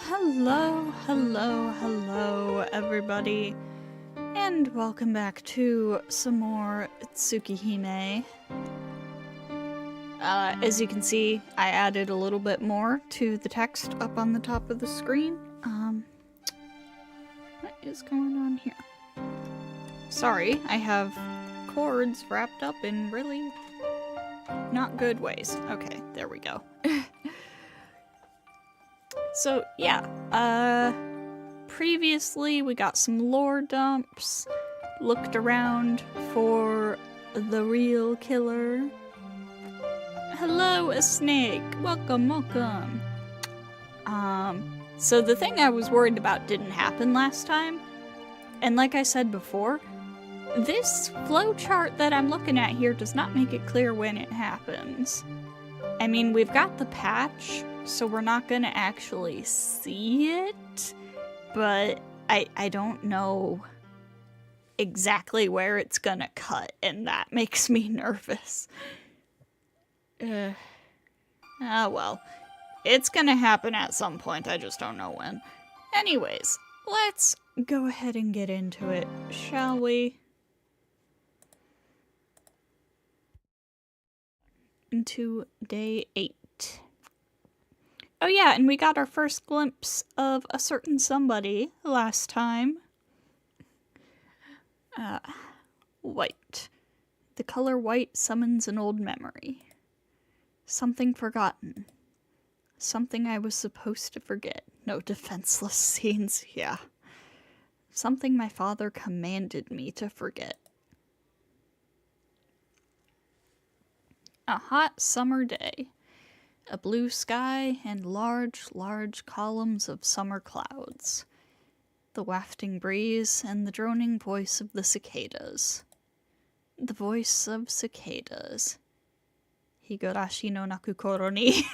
Hello, everybody, and welcome back to some more Tsukihime. As you can see, I added a little bit more to the text up on the top of the screen. What is going on here? Sorry, I have chords wrapped up in really not good ways. Okay, there we go. So, yeah, previously we got some lore dumps, looked around for the real killer. Hello, a snake! Welcome! So the thing I was worried about didn't happen last time, and like I said before, this flowchart that I'm looking at here does not make it clear when it happens. I mean, we've got the patch, so we're not gonna actually see it, but I don't know exactly where it's gonna cut, and that makes me nervous. Well, it's gonna happen at some point, I just don't know when. Anyways, let's go ahead and get into it, shall we? Into day 8. Oh yeah, and we got our first glimpse of a certain somebody last time. White. The color white summons an old memory. Something forgotten. Something I was supposed to forget. No defenseless scenes, yeah. Something my father commanded me to forget. A hot summer day. A blue sky and large columns of summer clouds. The wafting breeze and the droning voice of the cicadas. The voice of cicadas. Higurashi no nakukoro ni.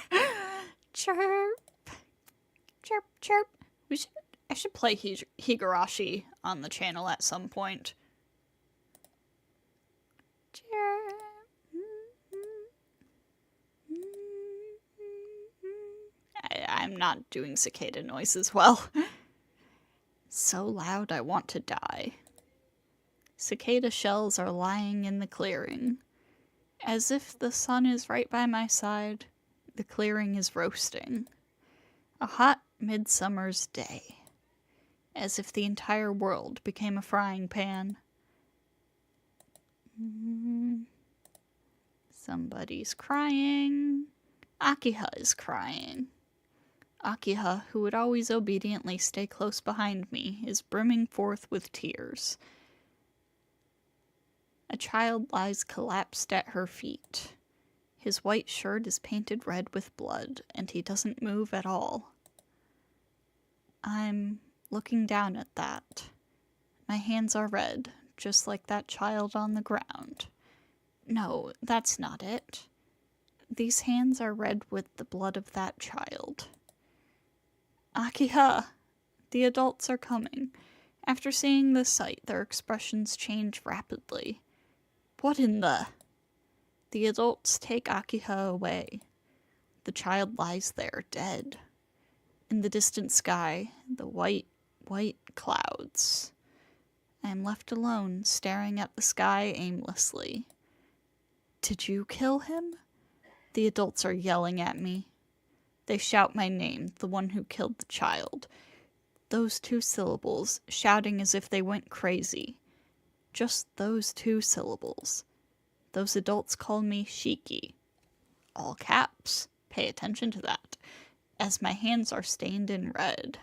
Chirp. Chirp, chirp. I should play Higurashi on the channel at some point. Chirp. I'm not doing cicada noises well. So loud I want to die. Cicada shells are lying in the clearing. As if the sun is right by my side, the clearing is roasting. A hot midsummer's day. As if the entire world became a frying pan. Somebody's crying. Akiha is crying. Akiha, who would always obediently stay close behind me, is brimming forth with tears. A child lies collapsed at her feet. His white shirt is painted red with blood, and he doesn't move at all. I'm looking down at that. My hands are red, just like that child on the ground. No, that's not it. These hands are red with the blood of that child. Akiha! The adults are coming. After seeing the sight, their expressions change rapidly. What in the... The adults take Akiha away. The child lies there, dead. In the distant sky, the white clouds. I am left alone, staring at the sky aimlessly. Did you kill him? The adults are yelling at me. They shout my name, the one who killed the child. Those 2 syllables, shouting as if they went crazy. Just those 2 syllables. Those adults call me Shiki. All caps. Pay attention to that. As my hands are stained in red.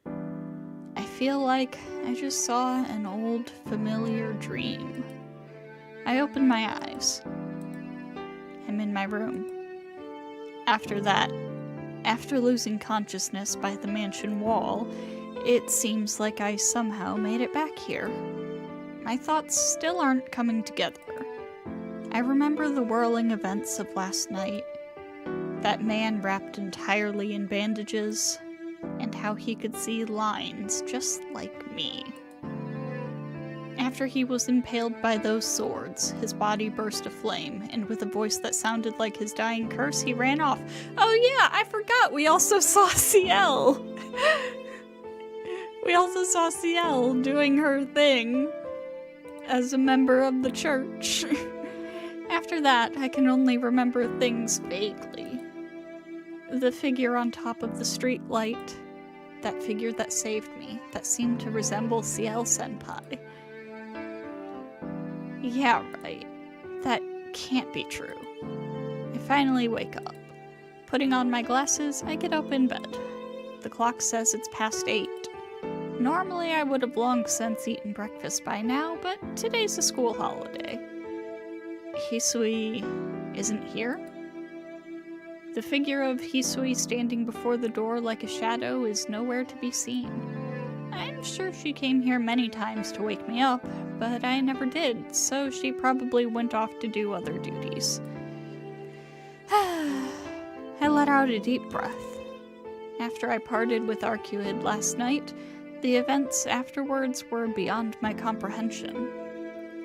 I feel like I just saw an old, familiar dream. I open my eyes. I'm in my room. After that, after losing consciousness by the mansion wall, it seems like I somehow made it back here. My thoughts still aren't coming together. I remember the whirling events of last night, that man wrapped entirely in bandages, and how he could see lines just like me. After he was impaled by those swords, his body burst aflame, and with a voice that sounded like his dying curse, he ran off. Oh yeah, I forgot, we also saw CL! We also saw CL doing her thing as a member of the church. After that, I can only remember things vaguely. The figure on top of the street light, that figure that saved me, that seemed to resemble CL-senpai. Yeah, right. That can't be true. I finally wake up. Putting on my glasses, I get up in bed. The clock says it's past 8. Normally I would have long since eaten breakfast by now, but today's a school holiday. Hisui isn't here? The figure of Hisui standing before the door like a shadow is nowhere to be seen. I'm sure she came here many times to wake me up, but I never did, so she probably went off to do other duties. I let out a deep breath. After I parted with Arcueid last night, the events afterwards were beyond my comprehension.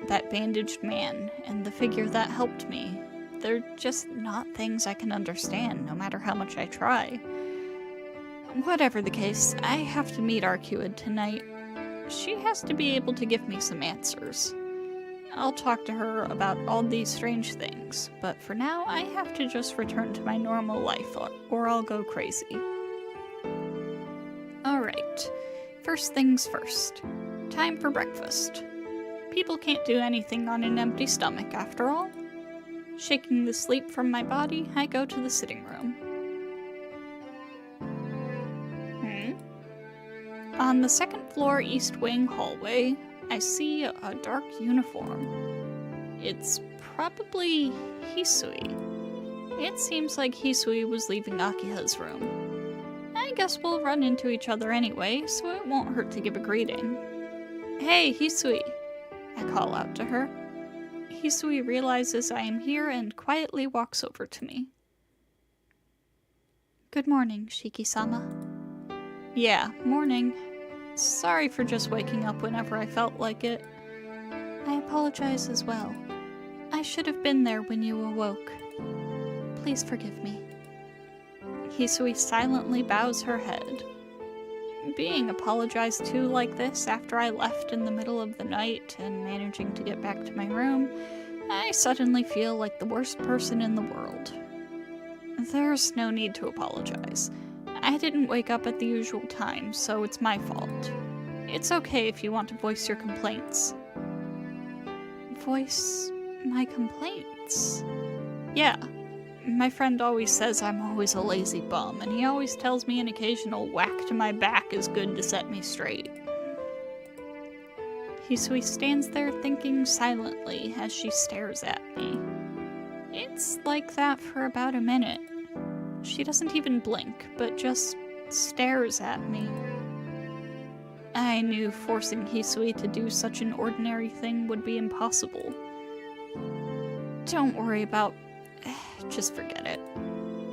That bandaged man, and the figure that helped me, they're just not things I can understand, no matter how much I try. Whatever the case, I have to meet Arcueid tonight. She has to be able to give me some answers. I'll talk to her about all these strange things, but for now I have to just return to my normal life, or I'll go crazy. Alright. First things first. Time for breakfast. People can't do anything on an empty stomach, after all. Shaking the sleep from my body, I go to the sitting room. On the second floor east wing hallway, I see a dark uniform. It's probably Hisui. It seems like Hisui was leaving Akiha's room. I guess we'll run into each other anyway, so it won't hurt to give a greeting. Hey, Hisui! I call out to her. Hisui realizes I am here and quietly walks over to me. Good morning, Shiki-sama. Yeah, morning. Sorry for just waking up whenever I felt like it. I apologize as well. I should have been there when you awoke. Please forgive me. Hisui silently bows her head. Being apologized to like this after I left in the middle of the night and managing to get back to my room, I suddenly feel like the worst person in the world. There's no need to apologize. I didn't wake up at the usual time, so it's my fault. It's okay if you want to voice your complaints. Voice my complaints? Yeah. My friend always says I'm always a lazy bum, and he always tells me an occasional whack to my back is good to set me straight. Hisui stands there thinking silently as she stares at me. It's like that for about a minute. She doesn't even blink, but just stares at me. I knew forcing Hisui to do such an ordinary thing would be impossible. Don't worry about... just forget it.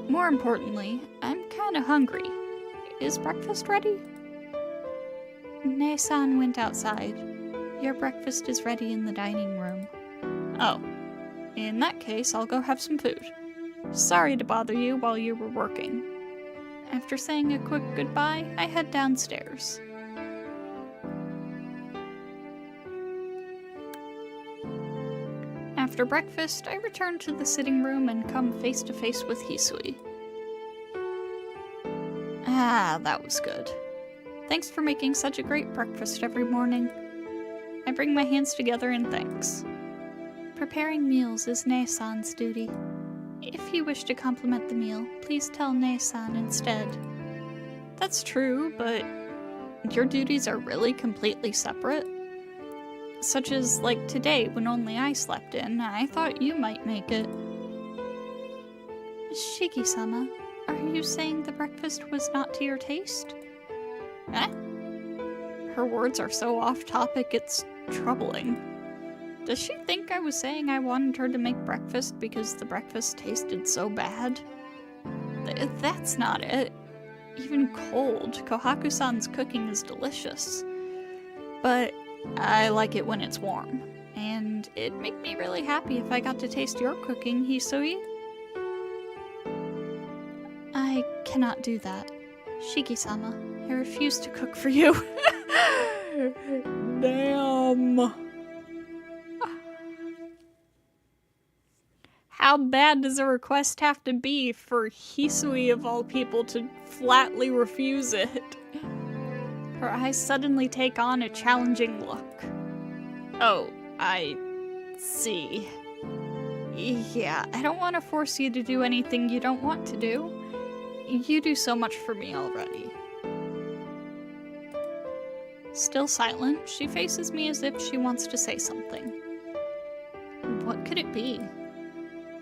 More importantly, I'm kinda hungry. Is breakfast ready? Ne-san went outside. Your breakfast is ready in the dining room. Oh. In that case, I'll go have some food. Sorry to bother you while you were working. After saying a quick goodbye, I head downstairs. After breakfast, I return to the sitting room and come face to face with Hisui. Ah, that was good. Thanks for making such a great breakfast every morning. I bring my hands together in thanks. Preparing meals is Ne-san's duty. If you wish to compliment the meal, please tell Ne-san instead. That's true, but your duties are really completely separate? Such as, like today, when only I slept in, I thought you might make it. Shiki-sama, are you saying the breakfast was not to your taste? Eh? Her words are so off-topic, it's troubling. Does she think I was saying I wanted her to make breakfast because the breakfast tasted so bad? That's not it. Even cold, Kohaku-san's cooking is delicious. But I like it when it's warm. And it'd make me really happy if I got to taste your cooking, Hisui. I cannot do that. Shiki-sama, I refuse to cook for you. Damn. How bad does a request have to be for Hisui of all people to flatly refuse it? Her eyes suddenly take on a challenging look. Oh, I see. Yeah, I don't want to force you to do anything you don't want to do. You do so much for me already. Still silent, she faces me as if she wants to say something. What could it be?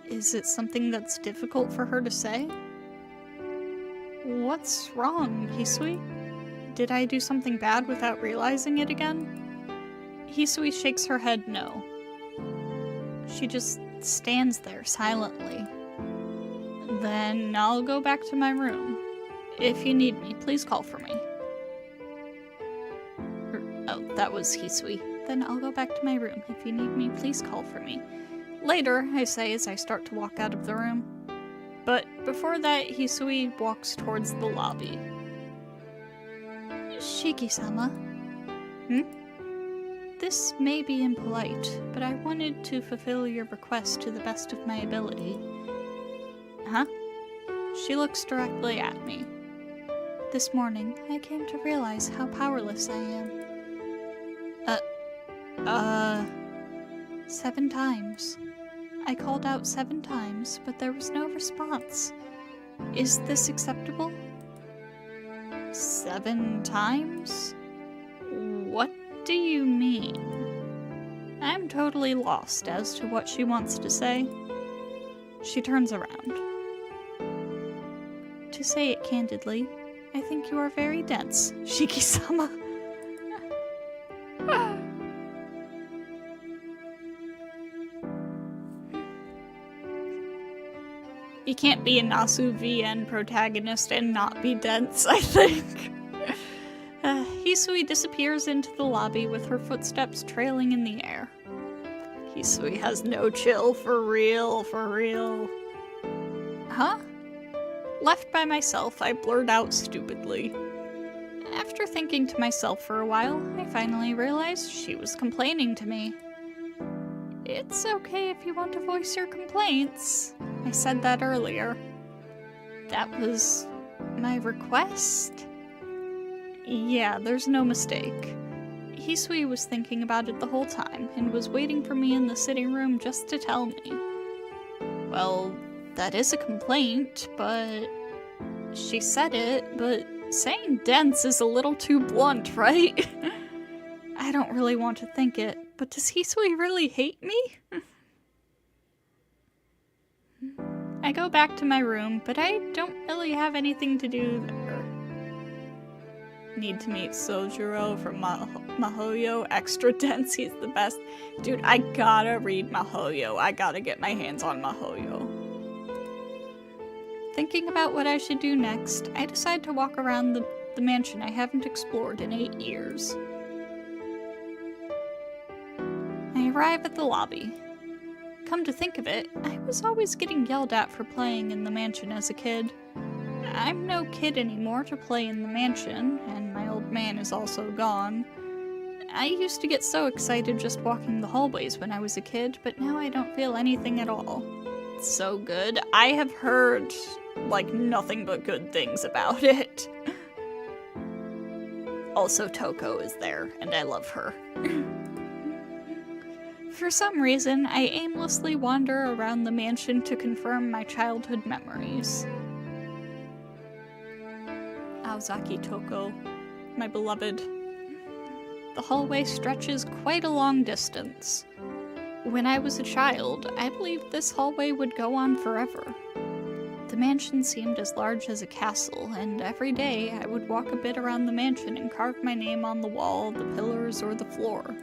Is it something that's difficult for her to say? What's wrong, Hisui? Did I do something bad without realizing it again? Hisui shakes her head no. She just stands there silently. Then I'll go back to my room. If you need me, please call for me. Oh, that was Hisui. Then I'll go back to my room. If you need me, please call for me. Later, I say as I start to walk out of the room. But before that, Hisui walks towards the lobby. Shiki-sama? This may be impolite, but I wanted to fulfill your request to the best of my ability. Huh? She looks directly at me. This morning, I came to realize how powerless I am. 7 times. I called out 7 times, but there was no response. Is this acceptable? 7 times? What do you mean? I'm totally lost as to what she wants to say. She turns around. To say it candidly, I think you are very dense, Shiki-sama. You can't be a Nasu VN protagonist and not be dense, I think. Hisui disappears into the lobby with her footsteps trailing in the air. Hisui has no chill, for real, for real. Huh? Left by myself, I blurt out stupidly. After thinking to myself for a while, I finally realized she was complaining to me. It's okay if you want to voice your complaints. I said that earlier. That was my request? Yeah, there's no mistake. Hisui was thinking about it the whole time and was waiting for me in the sitting room just to tell me. Well, that is a complaint, but... She said it, but saying dense is a little too blunt, right? I don't really want to think it, but does Hisui really hate me? I go back to my room, but I don't really have anything to do there. Need to meet Sojiro from Mahoyo. Extra dense, he's the best. Dude, I gotta read Mahoyo. I gotta get my hands on Mahoyo. Thinking about what I should do next, I decide to walk around the mansion I haven't explored in 8 years. I arrive at the lobby. Come to think of it, I was always getting yelled at for playing in the mansion as a kid. I'm no kid anymore to play in the mansion, and my old man is also gone. I used to get so excited just walking the hallways when I was a kid, but now I don't feel anything at all. It's so good. I have heard, like, nothing but good things about it. Also, Toko is there, and I love her. For some reason, I aimlessly wander around the mansion to confirm my childhood memories. Aozaki Toko, my beloved. The hallway stretches quite a long distance. When I was a child, I believed this hallway would go on forever. The mansion seemed as large as a castle, and every day I would walk a bit around the mansion and carve my name on the wall, the pillars, or the floor.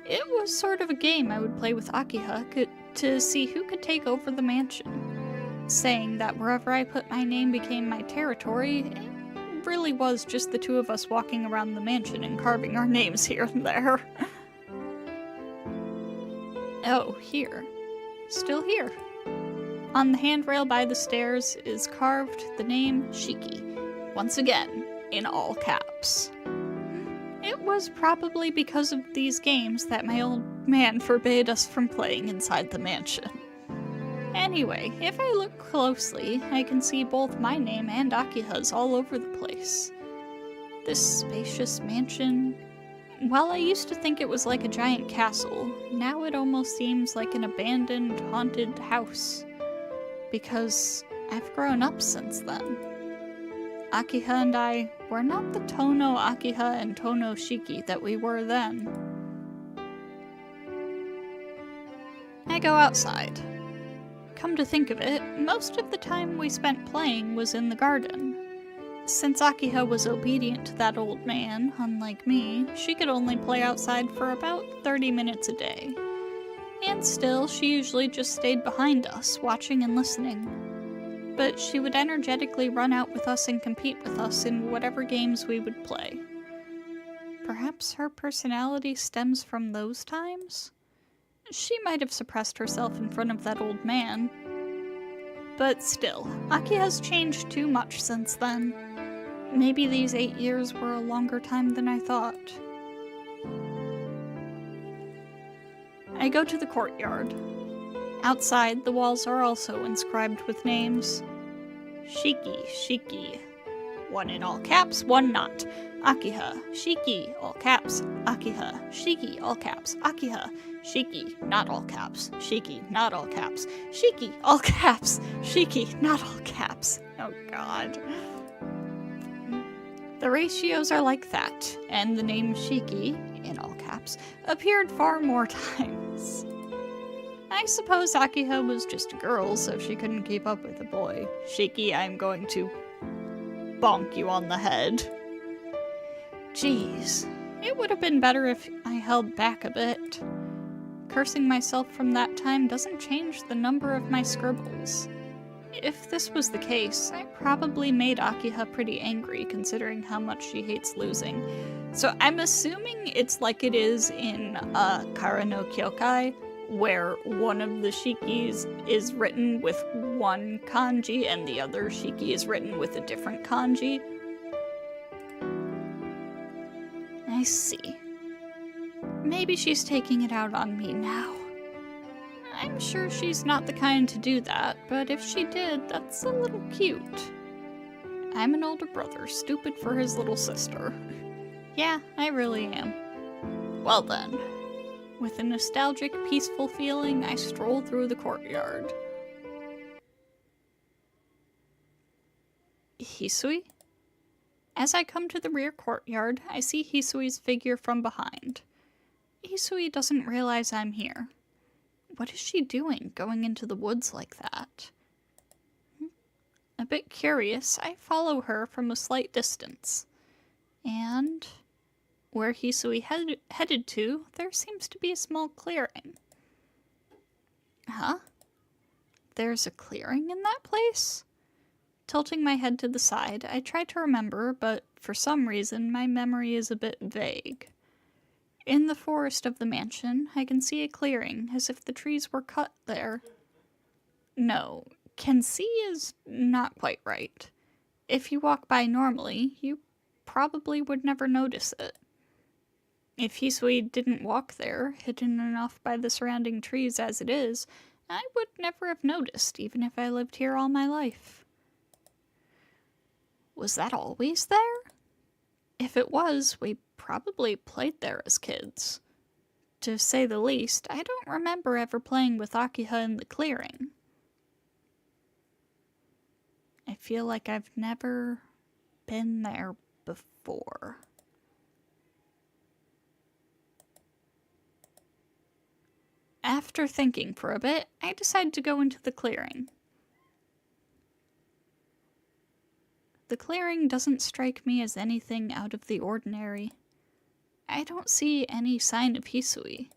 It was sort of a game I would play with Akiha to see who could take over the mansion, saying that wherever I put my name became my territory, really was just the two of us walking around the mansion and carving our names here and there. Oh, here. Still here. On the handrail by the stairs is carved the name Shiki, once again, in all caps. It was probably because of these games that my old man forbade us from playing inside the mansion. Anyway, if I look closely, I can see both my name and Akiha's all over the place. This spacious mansion, while I used to think it was like a giant castle, now it almost seems like an abandoned, haunted house. Because I've grown up since then. Akiha and I were not the Tono Akiha and Tono Shiki that we were then. I go outside. Come to think of it, most of the time we spent playing was in the garden. Since Akiha was obedient to that old man, unlike me, she could only play outside for about 30 minutes a day. And still, she usually just stayed behind us, watching and listening. But she would energetically run out with us and compete with us in whatever games we would play. Perhaps her personality stems from those times? She might have suppressed herself in front of that old man. But still, Aki has changed too much since then. Maybe these 8 years were a longer time than I thought. I go to the courtyard. Outside, the walls are also inscribed with names. Shiki, Shiki. One in all caps, one not. Akiha, Shiki, all caps. Akiha, Shiki, all caps. Akiha, Shiki, not all caps. Shiki, not all caps. Shiki, all caps. Shiki, not all caps. Oh god. The ratios are like that, and the name Shiki, in all caps, appeared far more times. I suppose Akiha was just a girl, so she couldn't keep up with a boy. Shiki, I'm going to bonk you on the head. Jeez, it would have been better if I held back a bit. Cursing myself from that time doesn't change the number of my scribbles. If this was the case, I probably made Akiha pretty angry considering how much she hates losing. So I'm assuming it's like it is in Kara no Kyokai, where one of the Shikis is written with one kanji and the other Shiki is written with a different kanji. I see. Maybe she's taking it out on me now. I'm sure she's not the kind to do that, but if she did, that's a little cute. I'm an older brother, stupid for his little sister. Yeah, I really am. Well then. With a nostalgic, peaceful feeling, I stroll through the courtyard. Hisui? As I come to the rear courtyard, I see Hisui's figure from behind. Hisui doesn't realize I'm here. What is she doing, going into the woods like that? A bit curious, I follow her from a slight distance. And where Hisui headed to, there seems to be a small clearing. Huh? There's a clearing in that place? Tilting my head to the side, I try to remember, but for some reason my memory is a bit vague. In the forest of the mansion, I can see a clearing, as if the trees were cut there. No, can see is not quite right. If you walk by normally, you probably would never notice it. If Hisui didn't walk there, hidden enough by the surrounding trees as it is, I would never have noticed, even if I lived here all my life. Was that always there? If it was, we probably played there as kids. To say the least, I don't remember ever playing with Akiha in the clearing. I feel like I've never been there before. After thinking for a bit, I decide to go into the clearing. The clearing doesn't strike me as anything out of the ordinary. I don't see any sign of Hisui.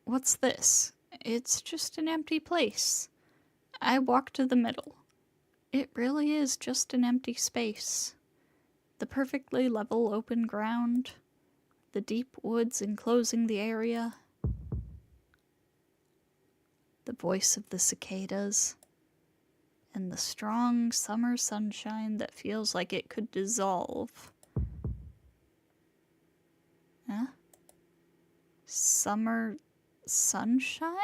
What's this? It's just an empty place. I walk to the middle. It really is just an empty space. The perfectly level open ground, the deep woods enclosing the area, the voice of the cicadas, and the strong summer sunshine that feels like it could dissolve. Huh? Summer sunshine?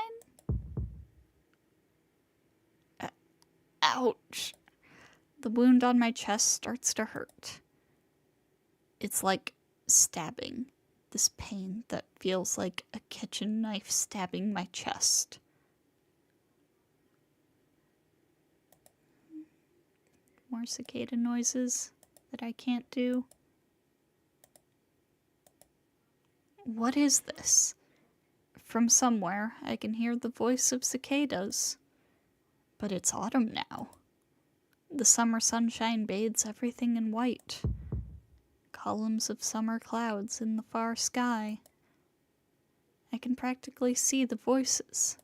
Ouch! The wound on my chest starts to hurt. It's like stabbing. This pain that feels like a kitchen knife stabbing my chest. More cicada noises that I can't do. What is this? From somewhere, I can hear the voice of cicadas. But it's autumn now. The summer sunshine bathes everything in white. Columns of summer clouds in the far sky. I can practically see the voices.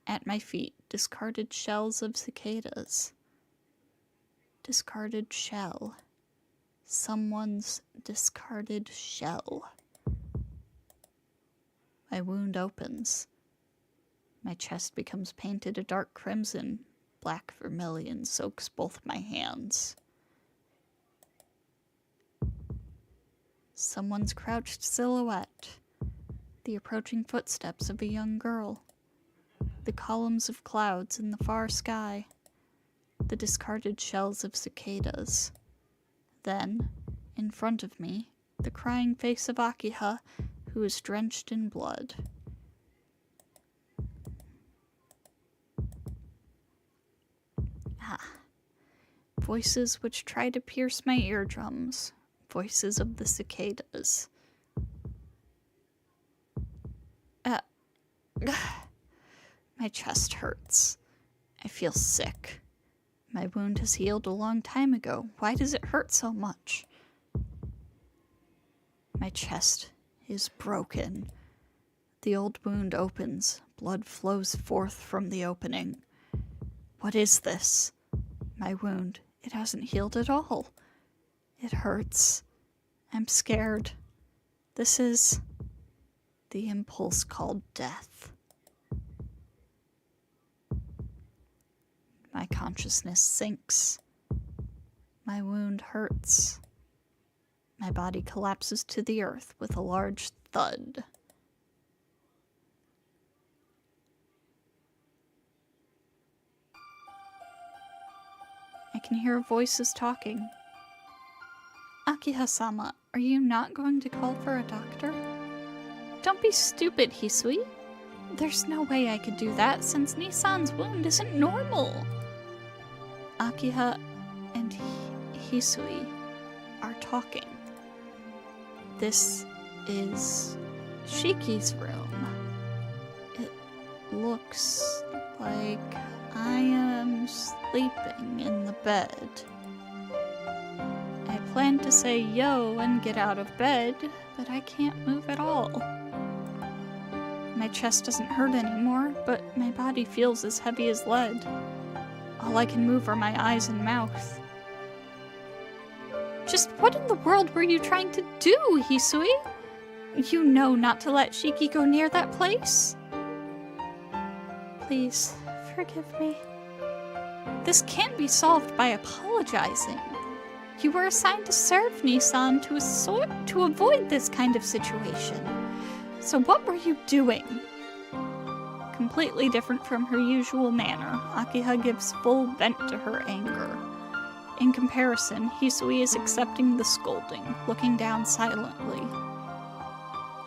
At my feet, discarded shells of cicadas. Discarded shell. Someone's discarded shell. My wound opens. My chest becomes painted a dark crimson. Black vermilion soaks both my hands. Someone's crouched silhouette. The approaching footsteps of a young girl. The columns of clouds in the far sky. The discarded shells of cicadas. Then, in front of me, the crying face of Akiha, who is drenched in blood. Voices which try to pierce my eardrums. Voices of the cicadas. My chest hurts. I feel sick. My wound has healed a long time ago. Why does it hurt so much? My chest is broken. The old wound opens. Blood flows forth from the opening. What is this? My wound. It hasn't healed at all. It hurts. I'm scared. This is the impulse called death. My consciousness sinks. My wound hurts. My body collapses to the earth with a large thud. I can hear voices talking. Akiha-sama, are you not going to call for a doctor? Don't be stupid, Hisui. There's no way I could do that since Nisan's wound isn't normal. Akiha and Hisui are talking. This is Shiki's room. It looks like I am sleeping in the bed. I plan to say yo and get out of bed, but I can't move at all. My chest doesn't hurt anymore, but my body feels as heavy as lead. All I can move are my eyes and mouth. Just what in the world were you trying to do, Hisui? You know not to let Shiki go near that place? Please, forgive me. This can't be solved by apologizing. You were assigned to serve Nisan to avoid this kind of situation. So what were you doing? Completely different from her usual manner, Akiha gives full vent to her anger. In comparison, Hisui is accepting the scolding, looking down silently.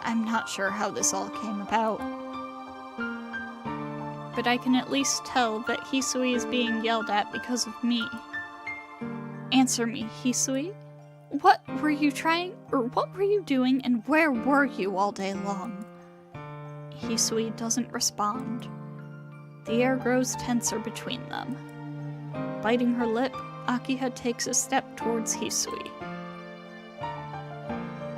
I'm not sure how this all came about, but I can at least tell that Hisui is being yelled at because of me. Answer me, Hisui. What were you doing and where were you all day long? Hisui doesn't respond. The air grows tenser between them. Biting her lip, Akiha takes a step towards Hisui.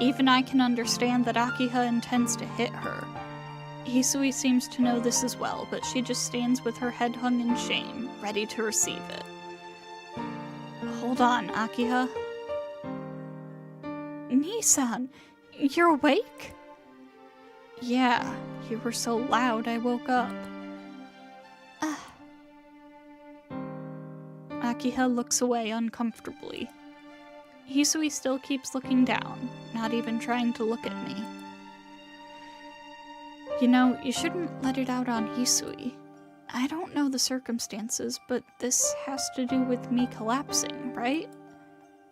Even I can understand that Akiha intends to hit her. Hisui seems to know this as well, but she just stands with her head hung in shame, ready to receive it. Hold on, Akiha. Nissan, you're awake? Yeah, you were so loud I woke up. Akiha looks away uncomfortably. Hisui still keeps looking down, not even trying to look at me. You know, you shouldn't let it out on Hisui. I don't know the circumstances, but this has to do with me collapsing, right?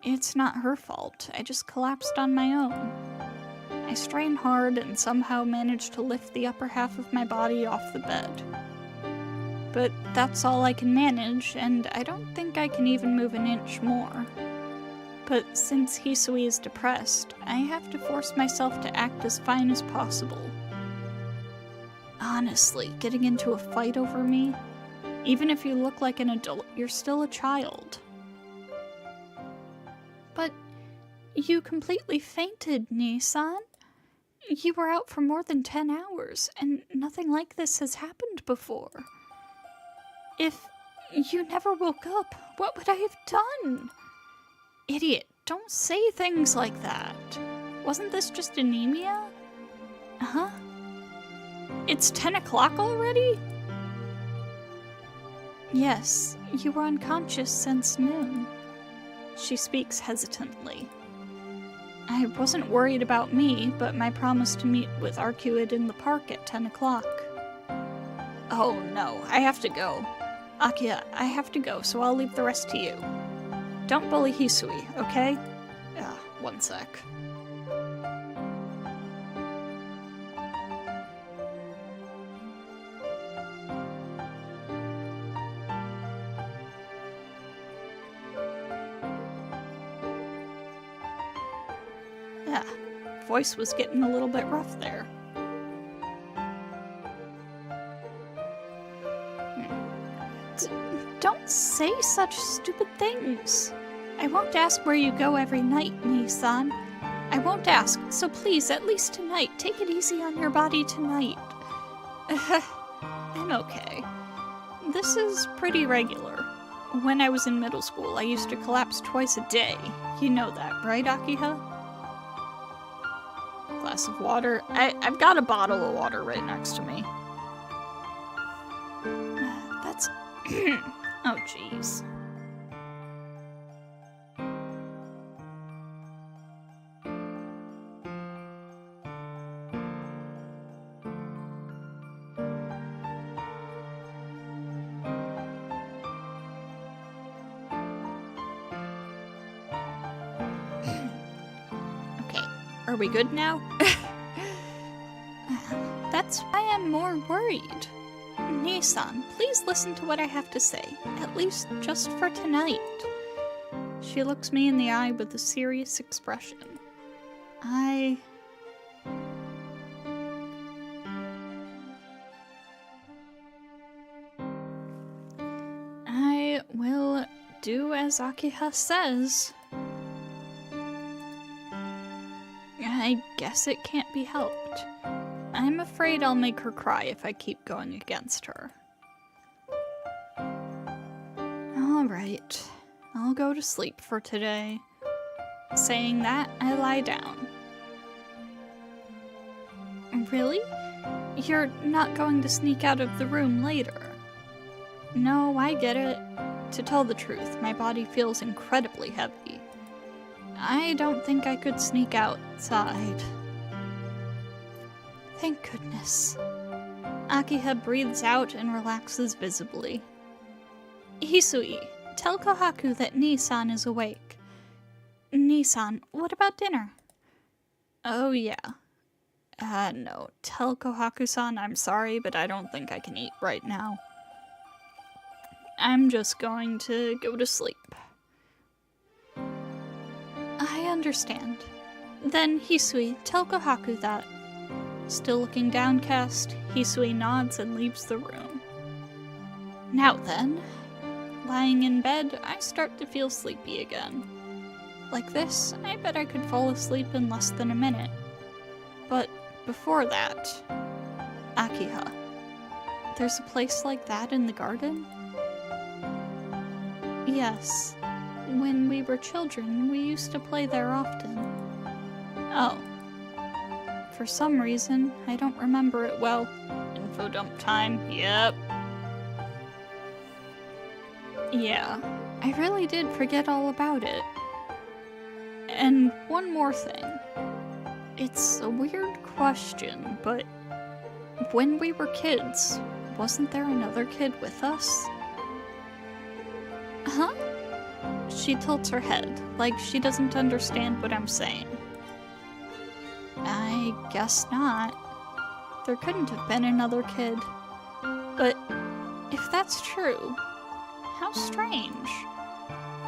It's not her fault. I just collapsed on my own. I strain hard and somehow manage to lift the upper half of my body off the bed. But that's all I can manage, and I don't think I can even move an inch more. But since Hisui is depressed, I have to force myself to act as fine as possible. Honestly, getting into a fight over me? Even if you look like an adult, you're still a child. But you completely fainted, Nissan. You were out for more than 10 hours, and nothing like this has happened before. If you never woke up, what would I have done? Idiot, don't say things like that. Wasn't this just anemia? Huh? It's 10 o'clock already? Yes, you were unconscious since noon. She speaks hesitantly. I wasn't worried about me, but my promise to meet with Arcueid in the park at 10 o'clock. Oh no, I have to go. Akiha, I have to go, so I'll leave the rest to you. Don't bully Hisui, okay? One sec. Voice was getting a little bit rough there. Don't say such stupid things. I won't ask where you go every night, Nissan. I won't ask, so please, at least tonight, take it easy on your body tonight. I'm okay. This is pretty regular. When I was in middle school, I used to collapse twice a day. You know that, right, Akiha? Glass of water. I've got a bottle of water right next to me. That's... oh, jeez. Are we good now? That's why I'm more worried. Nissan, please listen to what I have to say, at least just for tonight. She looks me in the eye with a serious expression. I will do as Akiha says. I guess it can't be helped. I'm afraid I'll make her cry if I keep going against her. Alright, I'll go to sleep for today. Saying that, I lie down. Really? You're not going to sneak out of the room later? No, I get it. To tell the truth, my body feels incredibly heavy. I don't think I could sneak outside. Thank goodness. Akiha breathes out and relaxes visibly. Hisui, tell Kohaku that Nissan is awake. Nissan, what about dinner? Oh yeah. No. Tell Kohaku-san I'm sorry, but I don't think I can eat right now. I'm just going to go to sleep. I understand. Then, Hisui, tell Kohaku that. Still looking downcast, Hisui nods and leaves the room. Now then, lying in bed, I start to feel sleepy again. Like this, I bet I could fall asleep in less than a minute. But before that, Akiha, there's a place like that in the garden? Yes. When we were children, we used to play there often. Oh. For some reason, I don't remember it well. Info dump time, yep. Yeah, I really did forget all about it. And one more thing. It's a weird question, but when we were kids, wasn't there another kid with us? Huh? She tilts her head, like she doesn't understand what I'm saying. I guess not. There couldn't have been another kid. But if that's true, how strange.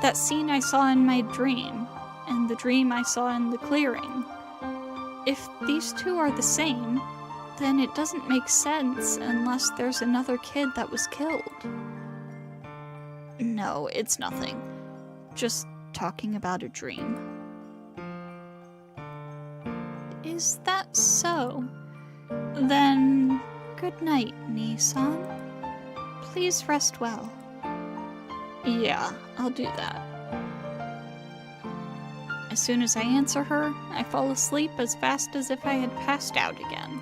That scene I saw in my dream, and the dream I saw in the clearing. If these two are the same, then it doesn't make sense unless there's another kid that was killed. No, it's nothing. Just talking about a dream. Is that so? Then, good night, Nissan. Please rest well. Yeah, I'll do that. As soon as I answer her, I fall asleep as fast as if I had passed out again.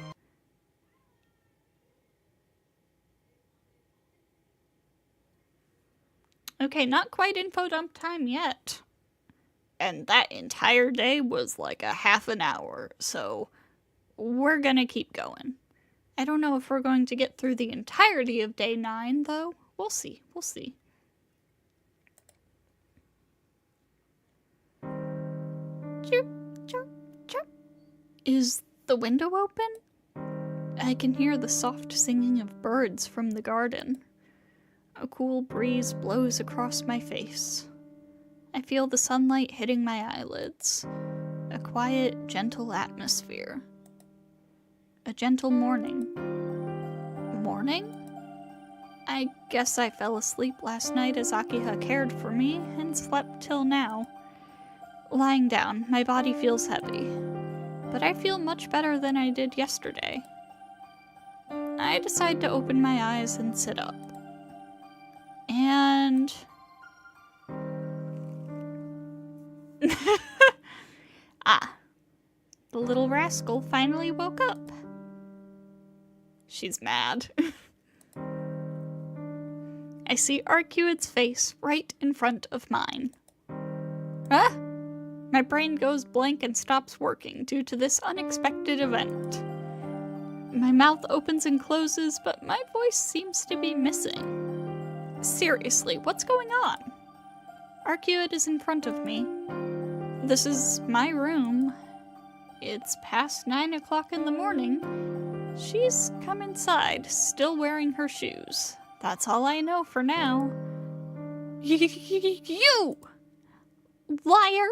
Okay, not quite info dump time yet. And that entire day was like a half an hour, so we're gonna keep going. I don't know if we're going to get through the entirety of day 9, though. We'll see, we'll see. Chirp, chirp, chirp. Is the window open? I can hear the soft singing of birds from the garden. A cool breeze blows across my face. I feel the sunlight hitting my eyelids. A quiet, gentle atmosphere. A gentle morning. Morning? I guess I fell asleep last night as Akiha cared for me and slept till now. Lying down, my body feels heavy, but I feel much better than I did yesterday. I decide to open my eyes and sit up. And... ah, the little rascal finally woke up. She's mad. I see Arcueid's face right in front of mine. Ah! My brain goes blank and stops working due to this unexpected event. My mouth opens and closes, but my voice seems to be missing. Seriously, what's going on? Arcueid is in front of me. This is my room. It's past 9 o'clock in the morning. She's come inside, still wearing her shoes. That's all I know for now. You! Liar!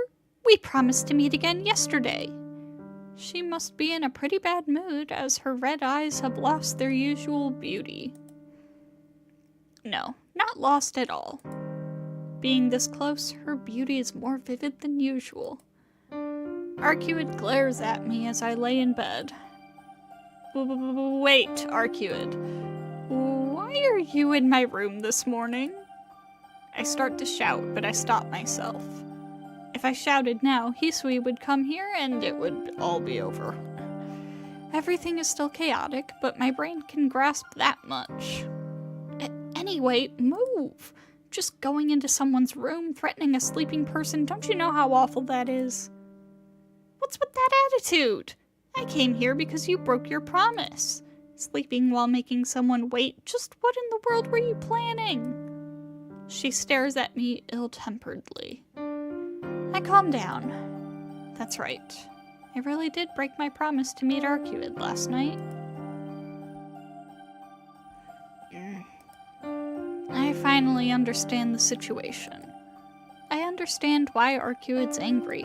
We promised to meet again yesterday. She must be in a pretty bad mood, as her red eyes have lost their usual beauty. No, not lost at all. Being this close, her beauty is more vivid than usual. Arcueid glares at me as I lay in bed. Wait, Arcueid. Why are you in my room this morning? I start to shout, but I stop myself. If I shouted now, Hisui would come here and it would all be over. Everything is still chaotic, but my brain can grasp that much. Anyway, move! Just going into someone's room, threatening a sleeping person, don't you know how awful that is? What's with that attitude? I came here because you broke your promise. Sleeping while making someone wait, just what in the world were you planning? She stares at me ill-temperedly. I calm down. That's right. I really did break my promise to meet Arcueid last night. I finally understand the situation. I understand why Arcueid's angry.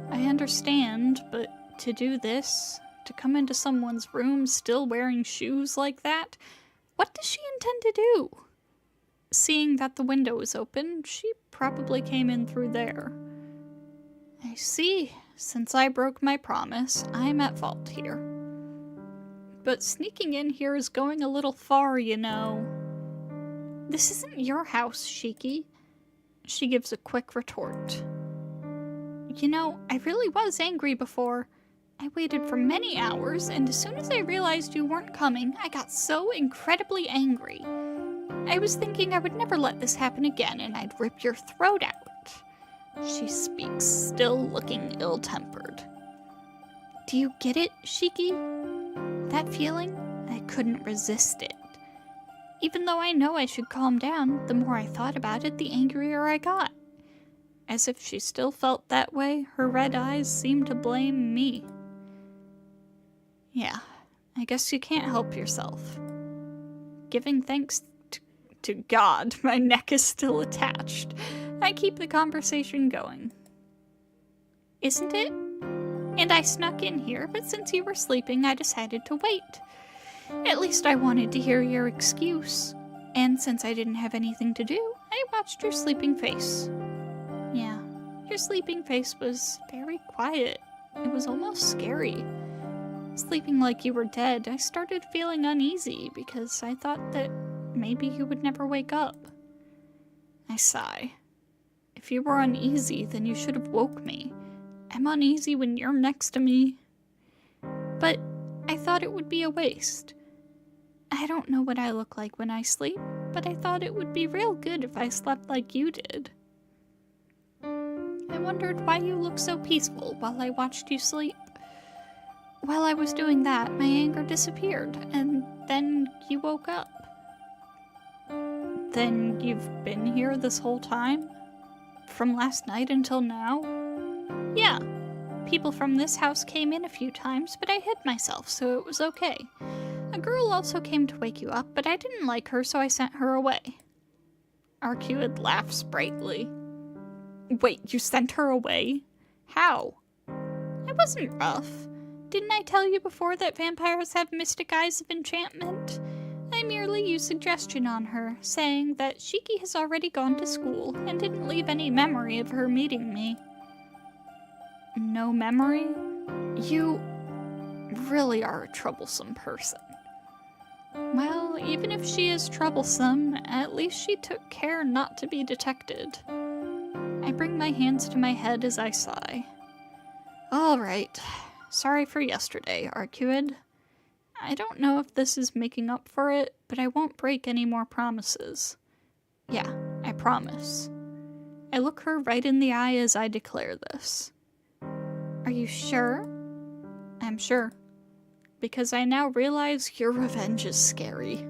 I understand, but to do this, to come into someone's room still wearing shoes like that, what does she intend to do? Seeing that the window is open, she probably came in through there. I see. Since I broke my promise, I'm at fault here. But sneaking in here is going a little far, you know. This isn't your house, Shiki. She gives a quick retort. You know, I really was angry before. I waited for many hours, and as soon as I realized you weren't coming, I got so incredibly angry. I was thinking I would never let this happen again, and I'd rip your throat out. She speaks, still looking ill-tempered. Do you get it, Shiki? That feeling? I couldn't resist it. Even though I know I should calm down, the more I thought about it, the angrier I got. As if she still felt that way, her red eyes seemed to blame me. Yeah, I guess you can't help yourself. Giving thanks to God, my neck is still attached. I keep the conversation going. Isn't it? And I snuck in here, but since you were sleeping, I decided to wait. At least I wanted to hear your excuse. And since I didn't have anything to do, I watched your sleeping face. Yeah, your sleeping face was very quiet. It was almost scary. Sleeping like you were dead, I started feeling uneasy because I thought that maybe you would never wake up. I sigh. If you were uneasy, then you should have woke me. I'm uneasy when you're next to me. But I thought it would be a waste. I don't know what I look like when I sleep, but I thought it would be real good if I slept like you did. I wondered why you looked so peaceful while I watched you sleep. While I was doing that, my anger disappeared, and then you woke up. Then you've been here this whole time? From last night until now? Yeah. People from this house came in a few times, but I hid myself, so it was okay. A girl also came to wake you up, but I didn't like her, so I sent her away. Arcueid laughs brightly. Wait, you sent her away? How? I wasn't rough. Didn't I tell you before that vampires have mystic eyes of enchantment? I merely used suggestion on her, saying that Shiki has already gone to school and didn't leave any memory of her meeting me. No memory? You really are a troublesome person. Well, even if she is troublesome, at least she took care not to be detected. I bring my hands to my head as I sigh. All right. Sorry for yesterday, Arcueid. I don't know if this is making up for it, but I won't break any more promises. Yeah, I promise. I look her right in the eye as I declare this. Are you sure? I'm sure. Because I now realize your revenge is scary.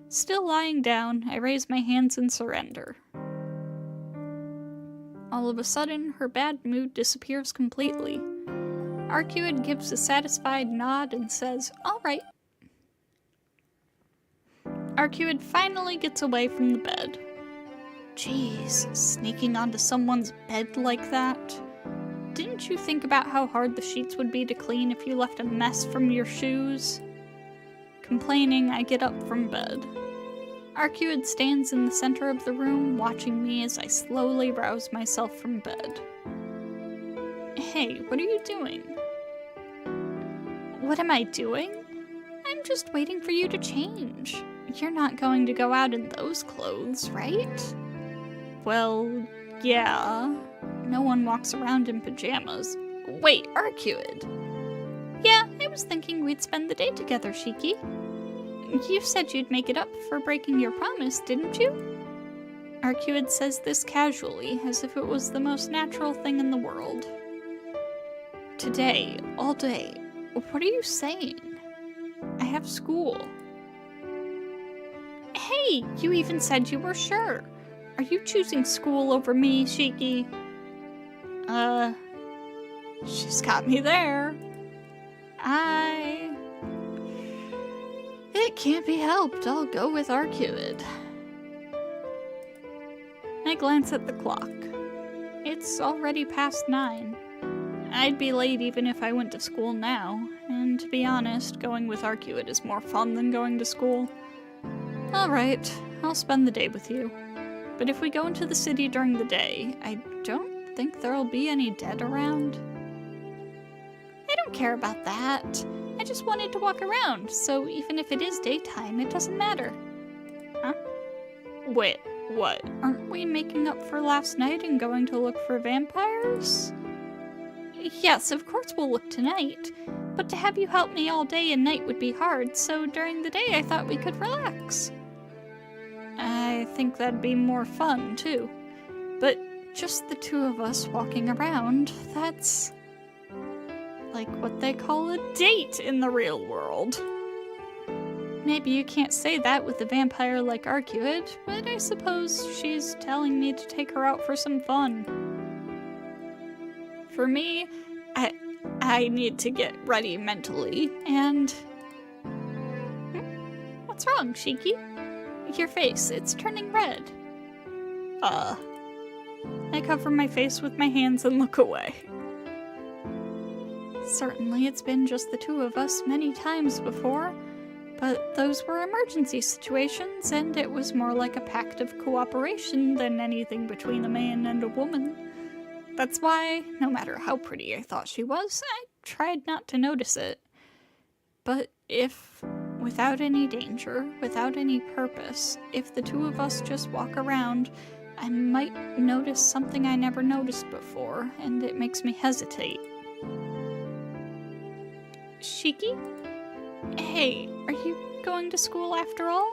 Still lying down, I raise my hands in surrender. All of a sudden, her bad mood disappears completely. Arcueid gives a satisfied nod and says, all right. Arcueid finally gets away from the bed. Jeez, sneaking onto someone's bed like that? Didn't you think about how hard the sheets would be to clean if you left a mess from your shoes? Complaining, I get up from bed. Arcueid stands in the center of the room, watching me as I slowly rouse myself from bed. Hey, what are you doing? What am I doing? I'm just waiting for you to change. You're not going to go out in those clothes, right? Well, yeah. No one walks around in pajamas. Wait, Arcueid. Yeah, I was thinking we'd spend the day together, Shiki. You said you'd make it up for breaking your promise, didn't you? Arcueid says this casually, as if it was the most natural thing in the world. Today, all day. What are you saying? I have school. Hey, you even said you were sure. Are you choosing school over me, Shiki? She's got me there. It can't be helped. I'll go with Arcueid. I glance at the clock. It's already past 9. I'd be late even if I went to school now, and to be honest, going with Arcueid is more fun than going to school. Alright, I'll spend the day with you. But if we go into the city during the day, I don't think there'll be any dead around. I don't care about that. I just wanted to walk around, so even if it is daytime, it doesn't matter. Huh? Wait, what? Aren't we making up for last night and going to look for vampires? Yes, of course we'll look tonight. But to have you help me all day and night would be hard, so during the day I thought we could relax. I think that'd be more fun, too. But just the two of us walking around, that's like what they call a date in the real world. Maybe you can't say that with a vampire like Arcueid, but I suppose she's telling me to take her out for some fun. For me, I need to get ready mentally, and... What's wrong, Shiki? Your face, it's turning red. I cover my face with my hands and look away. Certainly it's been just the two of us many times before, but those were emergency situations, and it was more like a pact of cooperation than anything between a man and a woman. That's why, no matter how pretty I thought she was, I tried not to notice it. But if, without any danger, without any purpose, if the two of us just walk around, I might notice something I never noticed before, and it makes me hesitate. Shiki? Hey, are you going to school after all?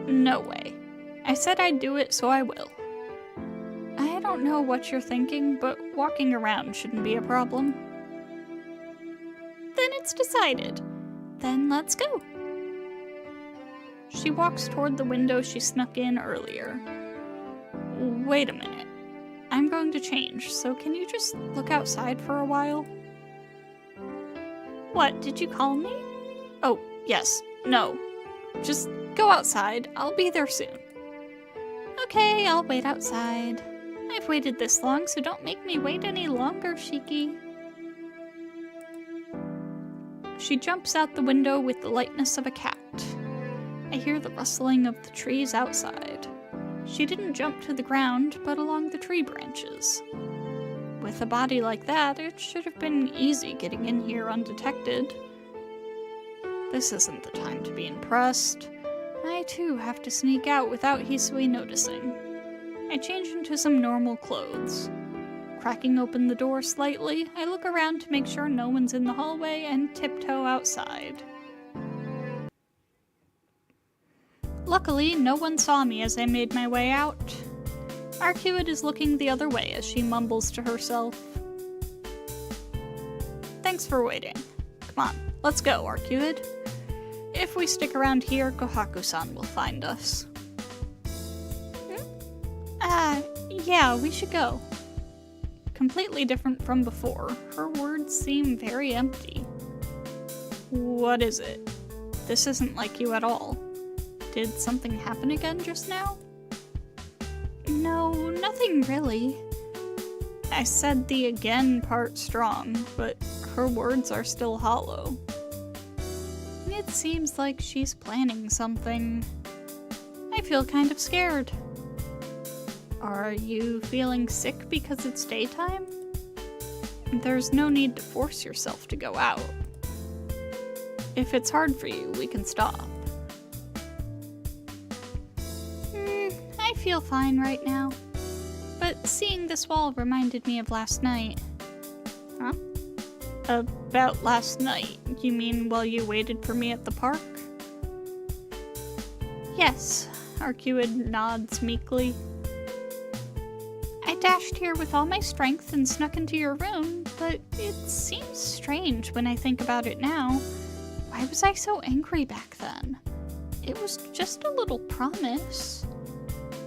No way. I said I'd do it, so I will. I don't know what you're thinking, but walking around shouldn't be a problem. Then it's decided. Then let's go. She walks toward the window she snuck in earlier. Wait a minute. I'm going to change, so can you just look outside for a while? What, did you call me? Oh, yes. No. Just go outside. I'll be there soon. Okay, I'll wait outside. I've waited this long, so don't make me wait any longer, Shiki. She jumps out the window with the lightness of a cat. I hear the rustling of the trees outside. She didn't jump to the ground, but along the tree branches. With a body like that, it should have been easy getting in here undetected. This isn't the time to be impressed. I too have to sneak out without Hisui noticing. I change into some normal clothes. Cracking open the door slightly, I look around to make sure no one's in the hallway and tiptoe outside. Luckily, no one saw me as I made my way out. Arcueid is looking the other way as she mumbles to herself. Thanks for waiting. Come on, let's go, Arcueid. If we stick around here, Kohaku-san will find us. Yeah, we should go. Completely different from before, her words seem very empty. What is it? This isn't like you at all. Did something happen again just now? No, nothing really. I said the again part strong, but her words are still hollow. It seems like she's planning something. I feel kind of scared. Are you feeling sick because it's daytime? There's no need to force yourself to go out. If it's hard for you, we can stop. I feel fine right now. But seeing this wall reminded me of last night. Huh? About last night? You mean while you waited for me at the park? Yes, Arcueid nods meekly. I dashed here with all my strength and snuck into your room, but it seems strange when I think about it now. Why was I so angry back then? It was just a little promise.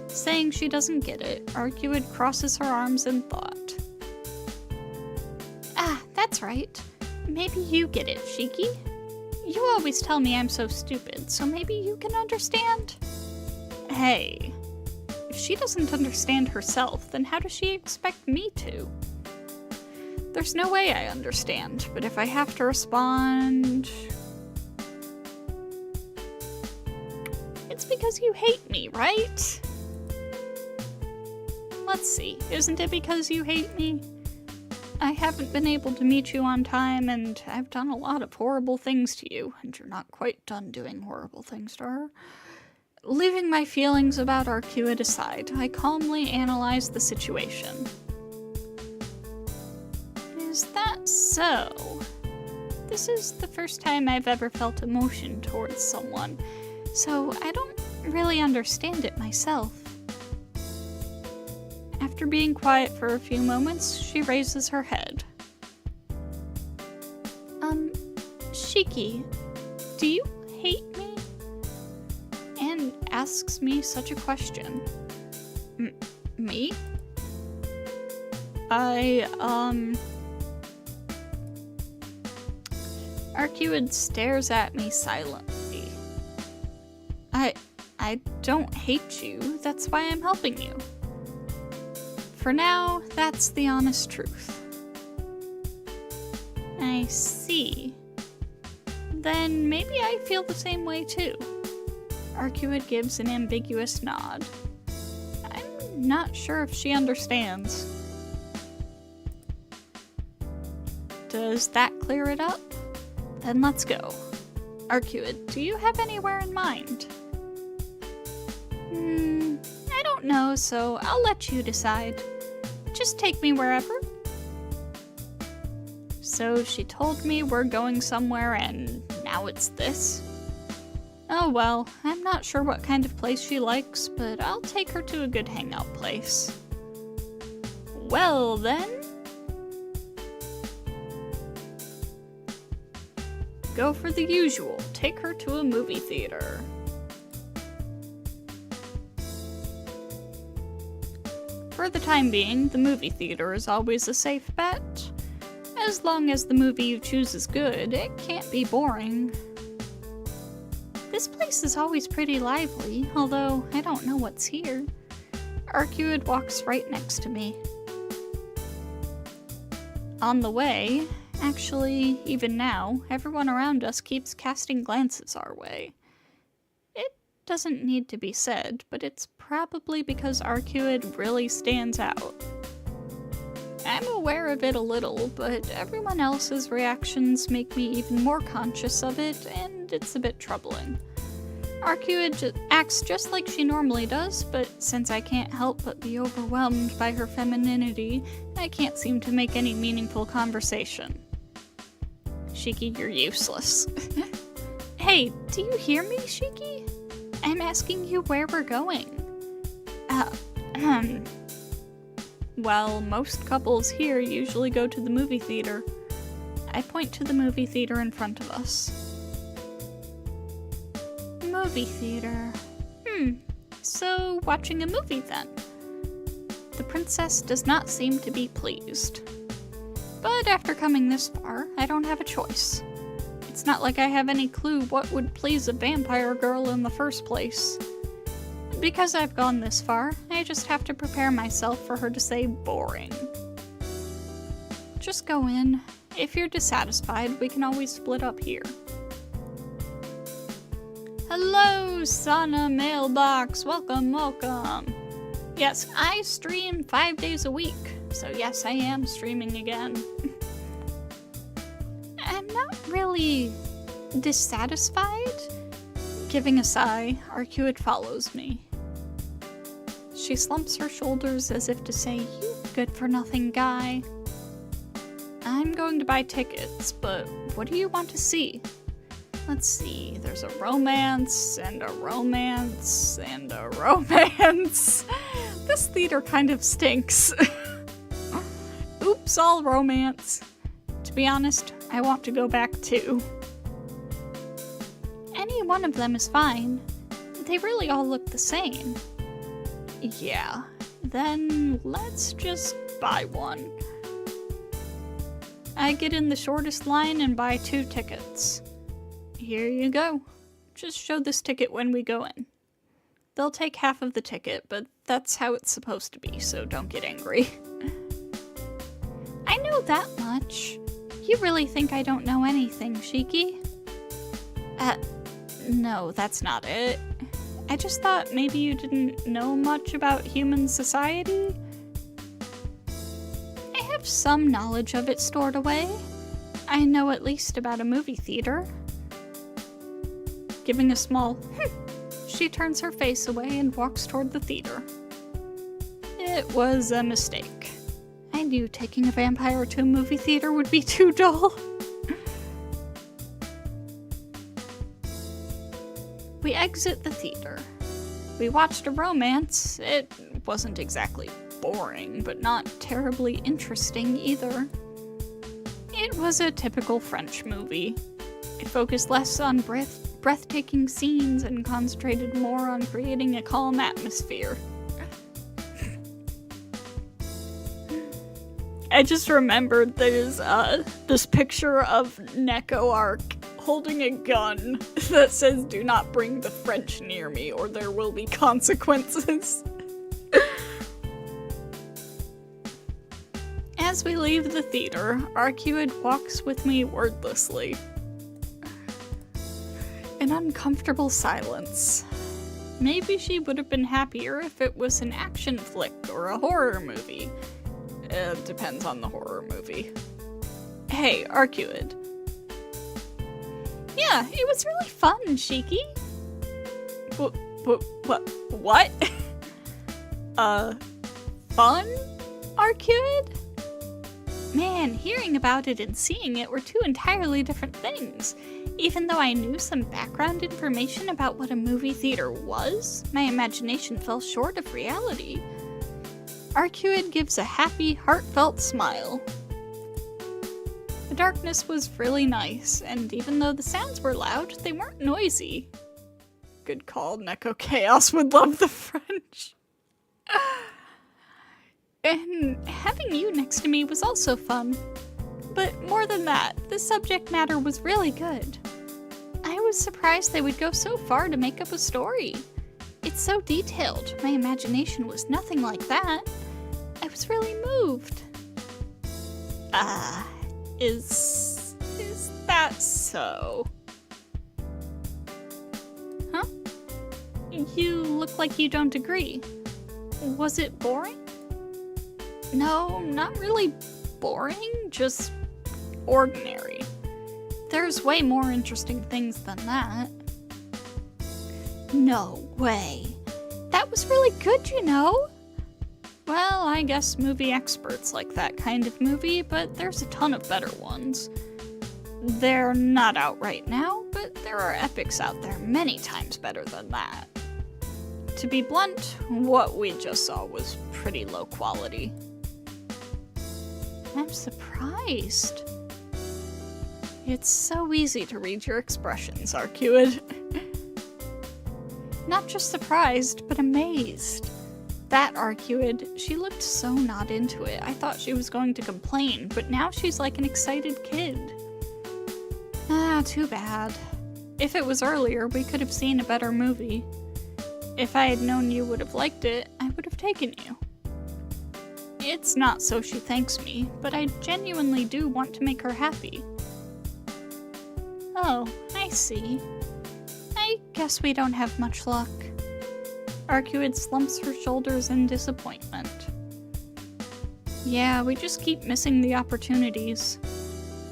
Saying she doesn't get it, Arcueid crosses her arms in thought. Ah, that's right. Maybe you get it, Shiki. You always tell me I'm so stupid, so maybe you can understand? Hey. If she doesn't understand herself, then how does she expect me to? There's no way I understand, but if I have to respond... It's because you hate me, right? Let's see, isn't it because you hate me? I haven't been able to meet you on time, and I've done a lot of horrible things to you, and you're not quite done doing horrible things to her. Leaving my feelings about Arcueid aside, I calmly analyze the situation. Is that so? This is the first time I've ever felt emotion towards someone, so I don't really understand it myself. After being quiet for a few moments, she raises her head. Shiki, do you hate me? And asks me such a question. Me? Arcueid stares at me silently. I don't hate you, that's why I'm helping you. For now, that's the honest truth. I see. Then maybe I feel the same way too. Arcueid gives an ambiguous nod. I'm not sure if she understands. Does that clear it up? Then let's go. Arcueid, do you have anywhere in mind? I don't know, so I'll let you decide. Just take me wherever. So she told me we're going somewhere and now it's this? Oh well, I'm not sure what kind of place she likes, but I'll take her to a good hangout place. Well then... Go for the usual. Take her to a movie theater. For the time being, the movie theater is always a safe bet. As long as the movie you choose is good, it can't be boring. This place is always pretty lively, although I don't know what's here. Arcueid walks right next to me. On the way, actually, even now, everyone around us keeps casting glances our way. It doesn't need to be said, but it's probably because Arcueid really stands out. I'm aware of it a little, but everyone else's reactions make me even more conscious of it, and it's a bit troubling. Arcueid acts just like she normally does, but since I can't help but be overwhelmed by her femininity, I can't seem to make any meaningful conversation. Shiki, you're useless. Hey, do you hear me, Shiki? I'm asking you where we're going. Well, most couples here usually go to the movie theater. I point to the movie theater in front of us. Movie theater. So watching a movie then. The princess does not seem to be pleased. But after coming this far, I don't have a choice. It's not like I have any clue what would please a vampire girl in the first place. Because I've gone this far, I just have to prepare myself for her to say boring. Just go in. If you're dissatisfied, we can always split up here. Hello, Sana Mailbox. Welcome, welcome. Yes, I stream 5 days a week, so yes, I am streaming again. I'm not really dissatisfied. Giving a sigh, Arcueid follows me. She slumps her shoulders as if to say, "You good-for-nothing guy." I'm going to buy tickets, but what do you want to see? Let's see, there's a romance, and a romance, and a romance. This theater kind of stinks. Oops, all romance. To be honest, I want to go back too. Any one of them is fine. They really all look the same. Yeah, then let's just buy one. I get in the shortest line and buy 2 tickets. Here you go. Just show this ticket when we go in. They'll take half of the ticket, but that's how it's supposed to be, so don't get angry. I know that much. You really think I don't know anything, Shiki? No, that's not it. I just thought maybe you didn't know much about human society. I have some knowledge of it stored away. I know at least about a movie theater. Giving a small she turns her face away and walks toward the theater. It was a mistake. I you taking a vampire to a movie theater would be too dull. We exit the theater. We watched a romance. It wasn't exactly boring, but not terribly interesting either. It was a typical French movie. It focused less on breathtaking scenes and concentrated more on creating a calm atmosphere. I just remembered there's this picture of Neko Arc holding a gun that says, "Do not bring the French near me or there will be consequences." As we leave the theater, Arcueid walks with me wordlessly. An uncomfortable silence. Maybe she would have been happier if it was an action flick or a horror movie. Depends on the horror movie. Hey, Arcueid. Yeah, it was really fun, Shiki. What? Fun, Arcueid? Man, hearing about it and seeing it were two entirely different things. Even though I knew some background information about what a movie theater was, my imagination fell short of reality. Arcueid gives a happy, heartfelt smile. The darkness was really nice, and even though the sounds were loud, they weren't noisy. Good call, Neko Chaos would love the French. And having you next to me was also fun. But more than that, the subject matter was really good. I was surprised they would go so far to make up a story. It's so detailed, my imagination was nothing like that. I was really moved. Is that so? Huh? You look like you don't agree. Was it boring? No, not really boring, just ordinary. There's way more interesting things than that. No way. That was really good, you know? Well, I guess movie experts like that kind of movie, but there's a ton of better ones. They're not out right now, but there are epics out there many times better than that. To be blunt, what we just saw was pretty low quality. I'm surprised. It's so easy to read your expressions, Arcueid. Not just surprised, but amazed. That Arcueid, she looked so not into it. I thought she was going to complain, but now she's like an excited kid. Too bad. If it was earlier, we could have seen a better movie. If I had known you would have liked it, I would have taken you. It's not so she thanks me, but I genuinely do want to make her happy. Oh, I see. I guess we don't have much luck. Arcueid slumps her shoulders in disappointment. Yeah, we just keep missing the opportunities.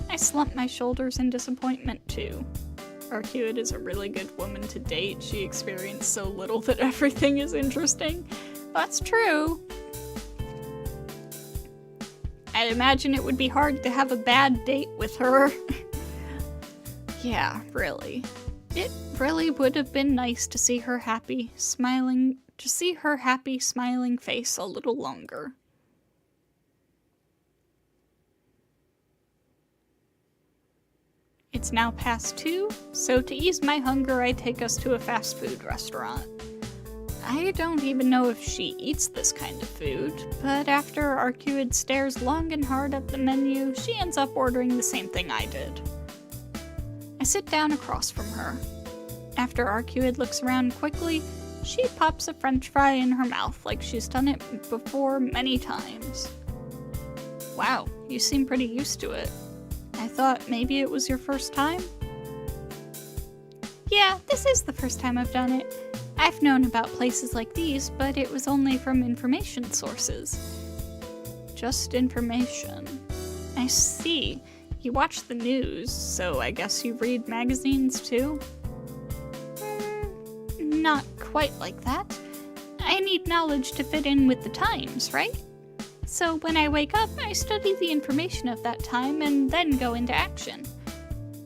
I slump my shoulders in disappointment too. Arcueid is a really good woman to date. She experienced so little that everything is interesting. That's true. I imagine it would be hard to have a bad date with her. Yeah, really. It really would have been nice to see her happy, smiling face a little longer. It's now past 2, so to ease my hunger, I take us to a fast food restaurant. I don't even know if she eats this kind of food, but after Arcueid stares long and hard at the menu, she ends up ordering the same thing I did. I sit down across from her. After Arcueid looks around quickly, she pops a french fry in her mouth like she's done it before many times. Wow, you seem pretty used to it. I thought maybe it was your first time? Yeah, this is the first time I've done it. I've known about places like these, but it was only from information sources. Just information. I see. You watch the news, so I guess you read magazines too? Not quite like that. I need knowledge to fit in with the times, right? So when I wake up, I study the information of that time and then go into action.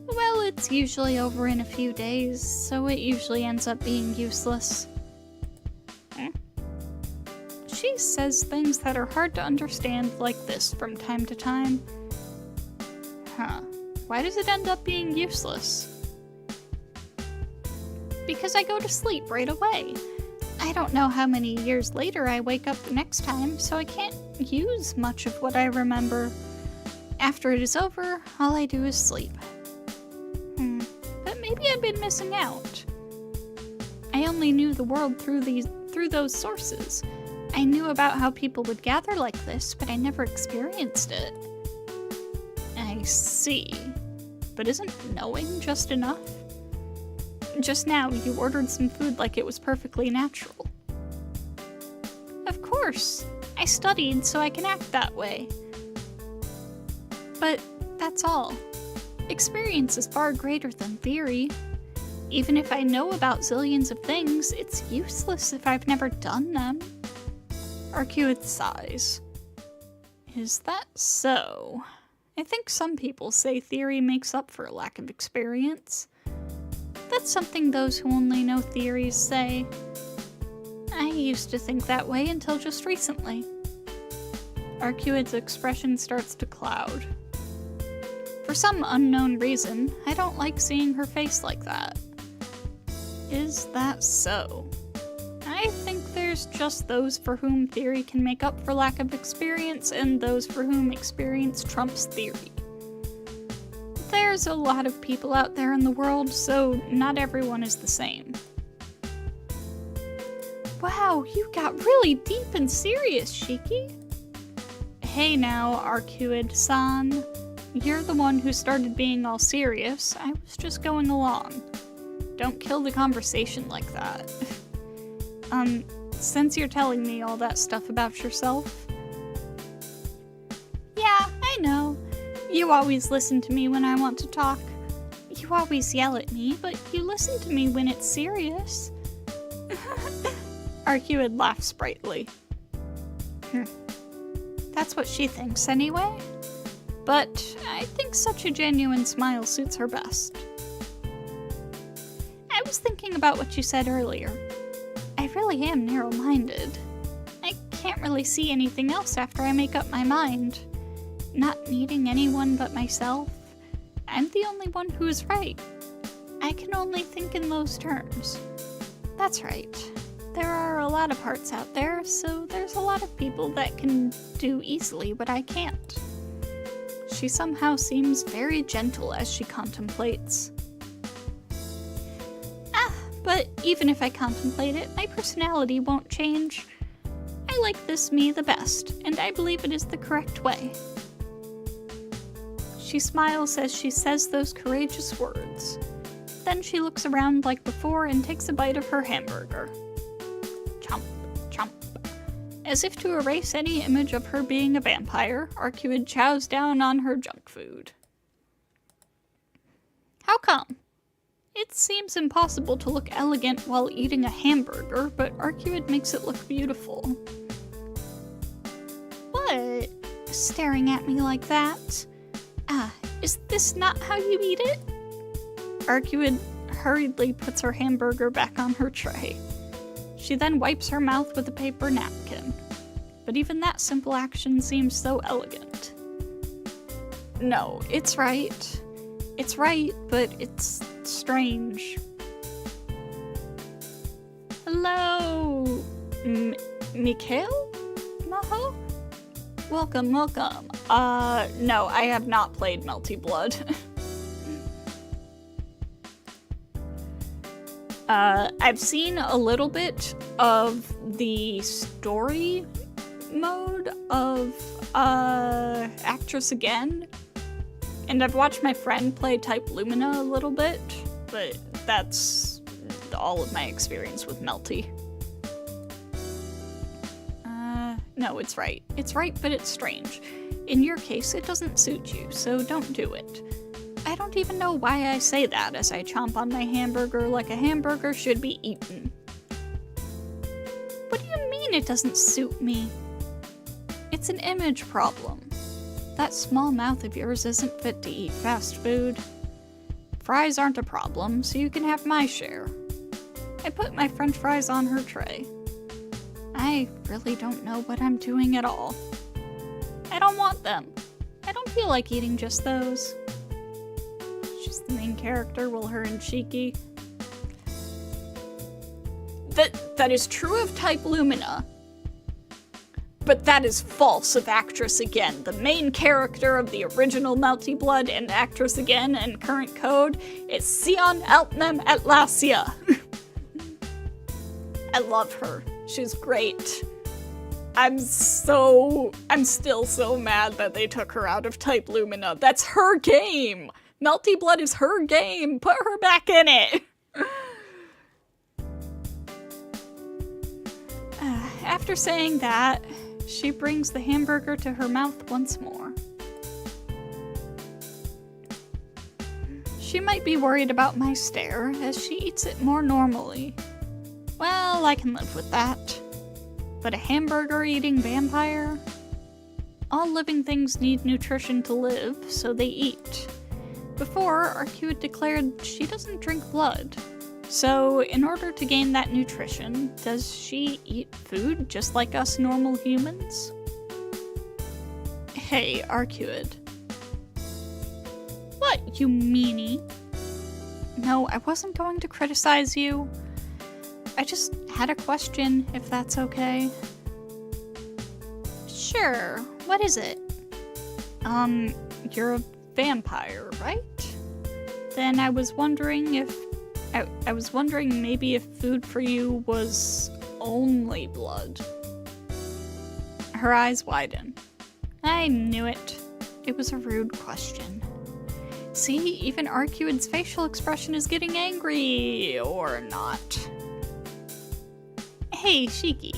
Well, it's usually over in a few days, so it usually ends up being useless. She says things that are hard to understand like this from time to time. Why does it end up being useless? Because I go to sleep right away. I don't know how many years later I wake up the next time, so I can't use much of what I remember. After it is over, all I do is sleep. But maybe I've been missing out. I only knew the world through those sources. I knew about how people would gather like this, but I never experienced it. I see. But isn't knowing just enough? Just now, you ordered some food like it was perfectly natural. Of course. I studied so I can act that way. But that's all. Experience is far greater than theory. Even if I know about zillions of things, it's useless if I've never done them. Arcueid sighs. Is that so? I think some people say theory makes up for a lack of experience. That's something those who only know theories say. I used to think that way until just recently. Arcueid's expression starts to cloud. For some unknown reason, I don't like seeing her face like that. Is that so? I think there's just those for whom theory can make up for lack of experience, and those for whom experience trumps theory. There's a lot of people out there in the world, so not everyone is the same. Wow, you got really deep and serious, Shiki. Hey now, Arcueid-san. You're the one who started being all serious. I was just going along. Don't kill the conversation like that. Since you're telling me all that stuff about yourself... Yeah, I know. You always listen to me when I want to talk. You always yell at me, but you listen to me when it's serious. Arcueid laughs brightly. That's what she thinks anyway. But I think such a genuine smile suits her best. I was thinking about what you said earlier. I really am narrow-minded. I can't really see anything else after I make up my mind. Not needing anyone but myself. I'm the only one who is right. I can only think in those terms. That's right. There are a lot of hearts out there, so there's a lot of people that can do easily what I can't. She somehow seems very gentle as she contemplates. But even if I contemplate it, my personality won't change. I like this me the best, and I believe it is the correct way. She smiles as she says those courageous words. Then she looks around like before and takes a bite of her hamburger. Chomp, chomp. As if to erase any image of her being a vampire, Arcueid chows down on her junk food. How come? It seems impossible to look elegant while eating a hamburger, but Arcueid makes it look beautiful. What? Staring at me like that? Is this not how you eat it? Arcueid hurriedly puts her hamburger back on her tray. She then wipes her mouth with a paper napkin. But even that simple action seems so elegant. No, it's right. It's right, but it's strange. Hello, Mikhail? Maho? Welcome, welcome. No, I have not played Melty Blood. I've seen a little bit of the story mode of Actress Again, and I've watched my friend play Type Lumina a little bit, but that's all of my experience with Melty. No, it's right. It's right, but it's strange. In your case, it doesn't suit you, so don't do it. I don't even know why I say that as I chomp on my hamburger like a hamburger should be eaten. What do you mean it doesn't suit me? It's an image problem. That small mouth of yours isn't fit to eat fast food. Fries aren't a problem, so you can have my share. I put my french fries on her tray. I really don't know what I'm doing at all. I don't want them. I don't feel like eating just those. She's the main character, while her and Tsuki. That is true of Type Lumina. But that is false of Actress Again. The main character of the original Melty Blood and Actress Again and current code is Sion Altnem Atlasia. I love her. She's great. I'm still so mad that they took her out of Type Lumina. That's her game! Melty Blood is her game! Put her back in it! After saying that, she brings the hamburger to her mouth once more. She might be worried about my stare, as she eats it more normally. Well, I can live with that. But a hamburger-eating vampire? All living things need nutrition to live, so they eat. Before, Arcueid declared she doesn't drink blood. So, in order to gain that nutrition, does she eat food just like us normal humans? Hey, Arcueid. What, you meanie? No, I wasn't going to criticize you. I just had a question, if that's okay. Sure, what is it? You're a vampire, right? Then I was wondering if... I was wondering maybe if food for you was only blood. Her eyes widen. I knew it. It was a rude question. See, even Arcueid's facial expression is getting angry, or not. Hey, Tsuki.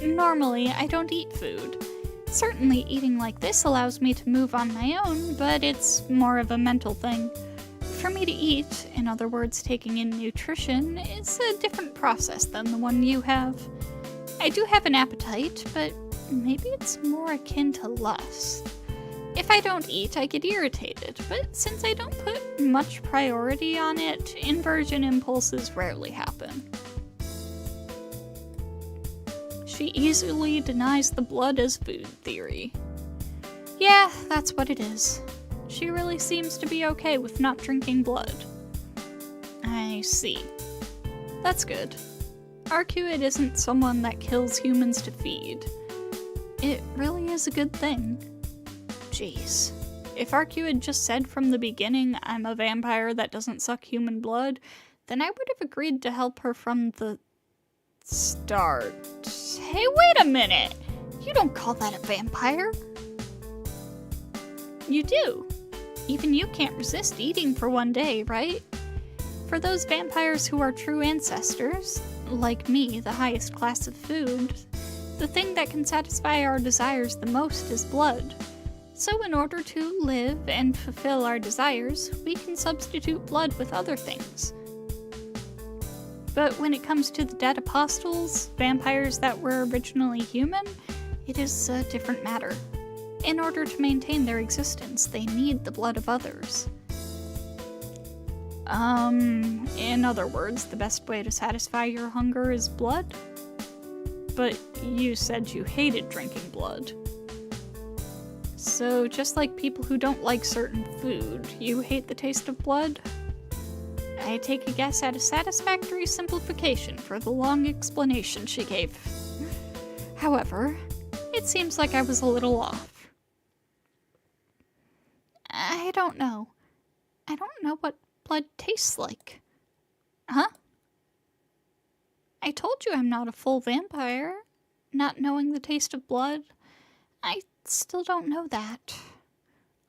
Normally, I don't eat food. Certainly, eating like this allows me to move on my own, but it's more of a mental thing. For me to eat, in other words, taking in nutrition, is a different process than the one you have. I do have an appetite, but maybe it's more akin to lust. If I don't eat, I get irritated, but since I don't put much priority on it, inversion impulses rarely happen. She easily denies the blood as food theory. Yeah, that's what it is. She really seems to be okay with not drinking blood. I see. That's good. Arcueid isn't someone that kills humans to feed. It really is a good thing. Jeez. If Arcueid just said from the beginning, I'm a vampire that doesn't suck human blood, then I would have agreed to help her from the start. Hey, wait a minute! You don't call that a vampire. You do. Even you can't resist eating for one day, right? For those vampires who are true ancestors, like me, the highest class of food, the thing that can satisfy our desires the most is blood. So in order to live and fulfill our desires, we can substitute blood with other things. But when it comes to the dead apostles, vampires that were originally human, it is a different matter. In order to maintain their existence, they need the blood of others. In other words, the best way to satisfy your hunger is blood? But you said you hated drinking blood. So just like people who don't like certain food, you hate the taste of blood? I take a guess at a satisfactory simplification for the long explanation she gave. However, it seems like I was a little off. I don't know. I don't know what blood tastes like. Huh? I told you I'm not a full vampire. Not knowing the taste of blood, I still don't know that.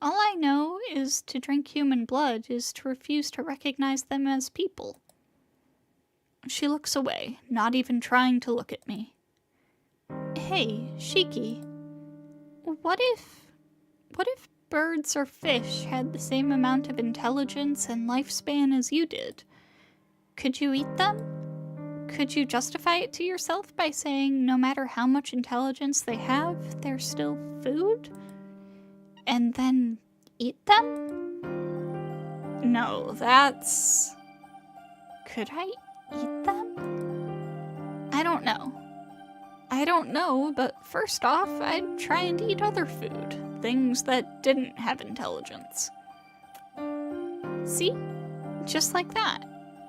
All I know is to drink human blood is to refuse to recognize them as people. She looks away, not even trying to look at me. Hey, Tsuki. What if birds or fish had the same amount of intelligence and lifespan as you did? Could you eat them? Could you justify it to yourself by saying no matter how much intelligence they have, they're still food? And then eat them? No, that's... Could I eat them? I don't know. I don't know, but first off, I'd try and eat other food. Things that didn't have intelligence. See? Just like that.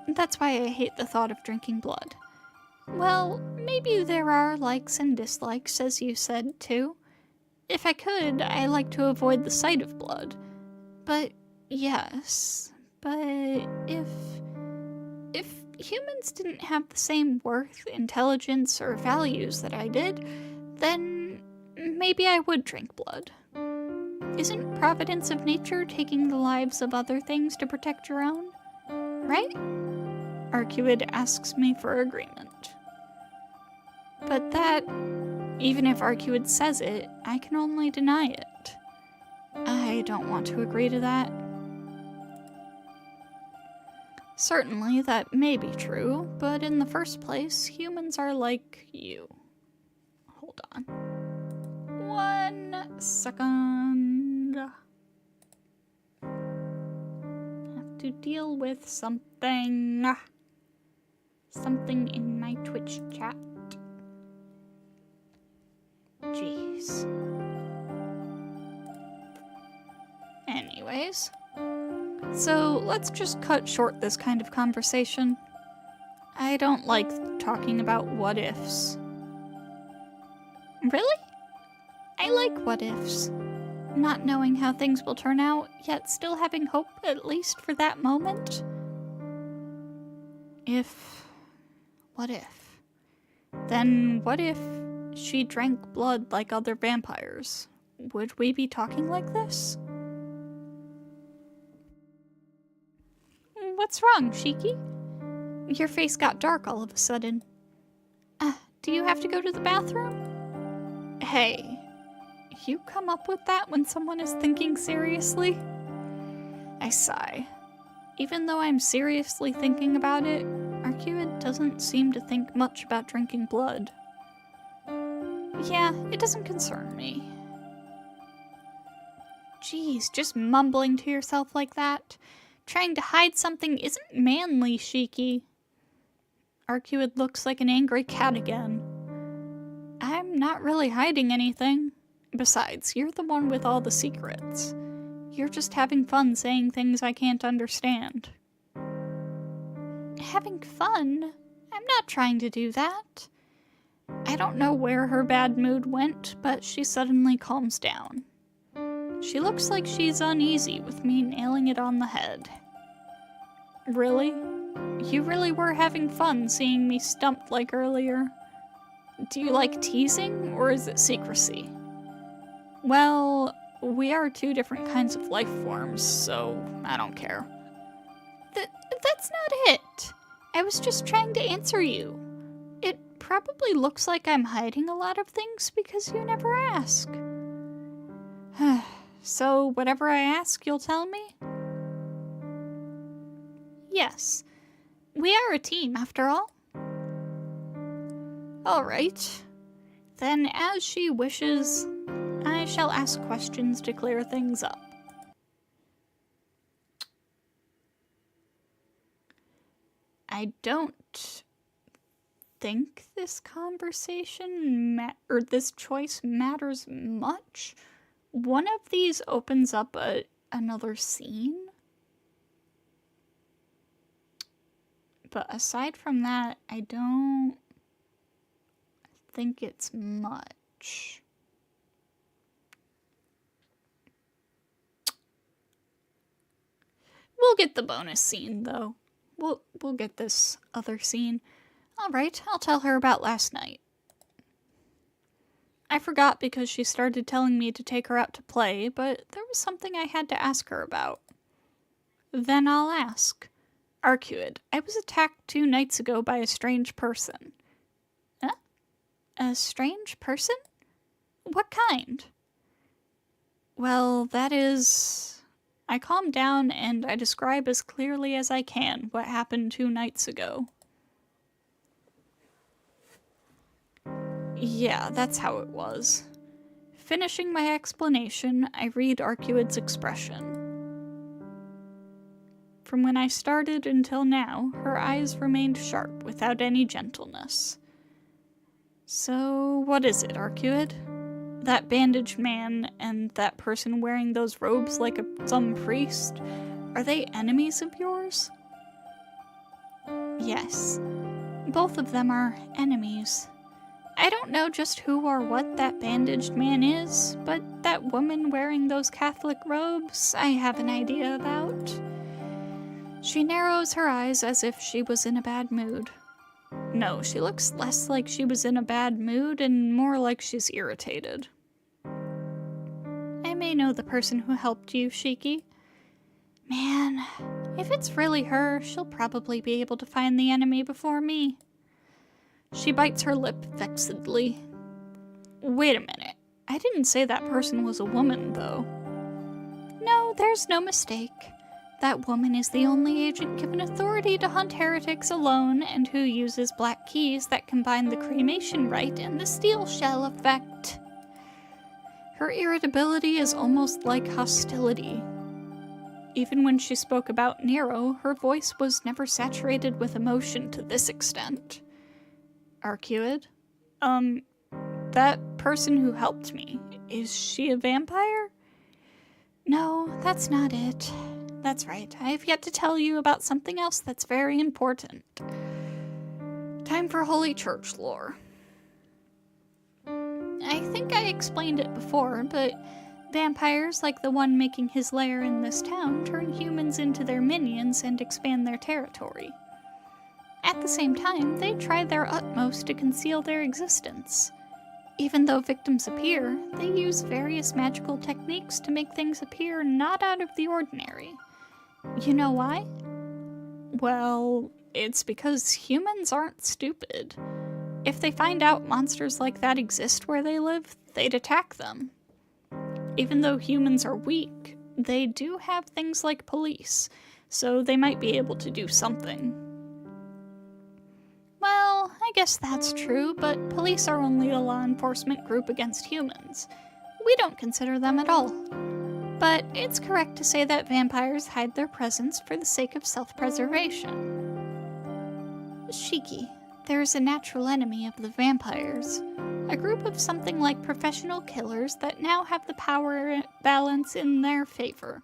That's why I hate the thought of drinking blood. Well, maybe there are likes and dislikes, as you said, too. If I could, I like to avoid the sight of blood. But, yes. But if humans didn't have the same worth, intelligence, or values that I did, then maybe I would drink blood. Isn't providence of nature taking the lives of other things to protect your own? Right? Arcueid asks me for agreement. But that, even if Arcueid says it, I can only deny it. I don't want to agree to that. Certainly, that may be true, but in the first place, humans are like you. Hold on. 1 second. Have to deal with something. Something in my Twitch chat. Jeez. Anyways. So, let's just cut short this kind of conversation. I don't like talking about what-ifs. Really? I like what-ifs. Not knowing how things will turn out, yet still having hope, at least for that moment. What if? Then what if she drank blood like other vampires? Would we be talking like this? What's wrong, Shiki? Your face got dark all of a sudden. Do you have to go to the bathroom? Hey, you come up with that when someone is thinking seriously? I sigh. Even though I'm seriously thinking about it, Arcueid doesn't seem to think much about drinking blood. Yeah, it doesn't concern me. Jeez, just mumbling to yourself like that. Trying to hide something isn't manly, Shiki. Arcueid looks like an angry cat again. I'm not really hiding anything. Besides, you're the one with all the secrets. You're just having fun saying things I can't understand. Having fun? I'm not trying to do that. I don't know where her bad mood went, but she suddenly calms down. She looks like she's uneasy with me nailing it on the head. Really? You really were having fun seeing me stumped like earlier? Do you like teasing, or is it secrecy? Well, we are two different kinds of life forms, so I don't care. That's not it. I was just trying to answer you. It probably looks like I'm hiding a lot of things because you never ask. So, whatever I ask, you'll tell me? Yes. We are a team, after all. Alright. Then, as she wishes, I shall ask questions to clear things up. I don't think this conversation or this choice matters much. One of these opens up another scene. But aside from that, I don't think it's much. We'll get the bonus scene, though. We'll get this other scene. Alright, I'll tell her about last night. I forgot because she started telling me to take her out to play, but there was something I had to ask her about. Then I'll ask. Arcueid, I was attacked 2 nights ago by a strange person. Huh? A strange person? What kind? Well, that is... I calm down and I describe as clearly as I can what happened 2 nights ago. Yeah, that's how it was. Finishing my explanation, I read Arcueid's expression. From when I started until now, her eyes remained sharp without any gentleness. So, what is it, Arcueid? That bandaged man and that person wearing those robes like some priest, are they enemies of yours? Yes, both of them are enemies. I don't know just who or what that bandaged man is, but that woman wearing those Catholic robes, I have an idea about. She narrows her eyes as if she was in a bad mood. No, she looks less like she was in a bad mood and more like she's irritated. I may know the person who helped you, Shiki. Man, if it's really her, she'll probably be able to find the enemy before me. She bites her lip vexedly. Wait a minute. I didn't say that person was a woman, though. No, there's no mistake. That woman is the only agent given authority to hunt heretics alone and who uses black keys that combine the cremation rite and the steel shell effect. Her irritability is almost like hostility. Even when she spoke about Nero, her voice was never saturated with emotion to this extent. Arcueid? That person who helped me, is she a vampire? No, that's not it. That's right, I have yet to tell you about something else that's very important. Time for Holy Church lore. I think I explained it before, but vampires, like the one making his lair in this town, turn humans into their minions and expand their territory. At the same time, they try their utmost to conceal their existence. Even though victims appear, they use various magical techniques to make things appear not out of the ordinary. You know why? Well, it's because humans aren't stupid. If they find out monsters like that exist where they live, they'd attack them. Even though humans are weak, they do have things like police, so they might be able to do something. Well, I guess that's true, but police are only a law enforcement group against humans. We don't consider them at all. But it's correct to say that vampires hide their presence for the sake of self-preservation. Shiki, there is a natural enemy of the vampires. A group of something like professional killers that now have the power balance in their favor.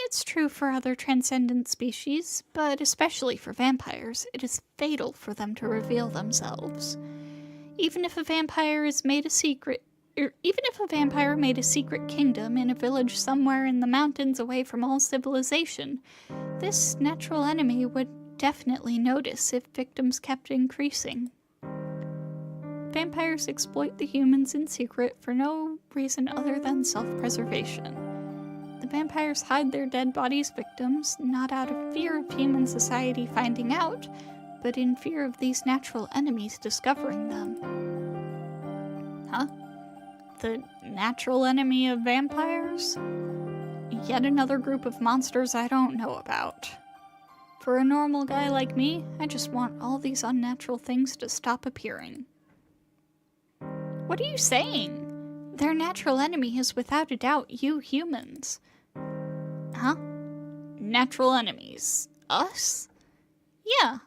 It's true for other transcendent species, but especially for vampires, it is fatal for them to reveal themselves. Even if a vampire made a secret kingdom in a village somewhere in the mountains away from all civilization, this natural enemy would definitely notice if victims kept increasing. Vampires exploit the humans in secret for no reason other than self-preservation. The vampires hide their dead bodies' victims, not out of fear of human society finding out, but in fear of these natural enemies discovering them. Huh? The natural enemy of vampires? Yet another group of monsters I don't know about. For a normal guy like me, I just want all these unnatural things to stop appearing. What are you saying? Their natural enemy is without a doubt you humans. Huh? Natural enemies? Us? Yeah.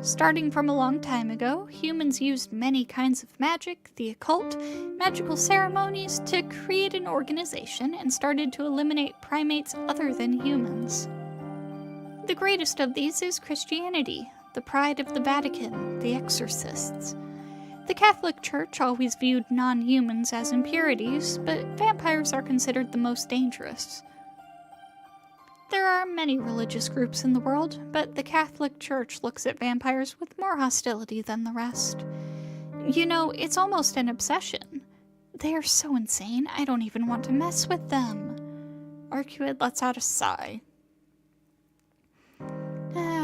Starting from a long time ago, humans used many kinds of magic, the occult, magical ceremonies to create an organization and started to eliminate primates other than humans. The greatest of these is Christianity, the pride of the Vatican, the exorcists. The Catholic Church always viewed non-humans as impurities, but vampires are considered the most dangerous. There are many religious groups in the world, but the Catholic Church looks at vampires with more hostility than the rest. You know, it's almost an obsession. They are so insane, I don't even want to mess with them. Arcueid lets out a sigh.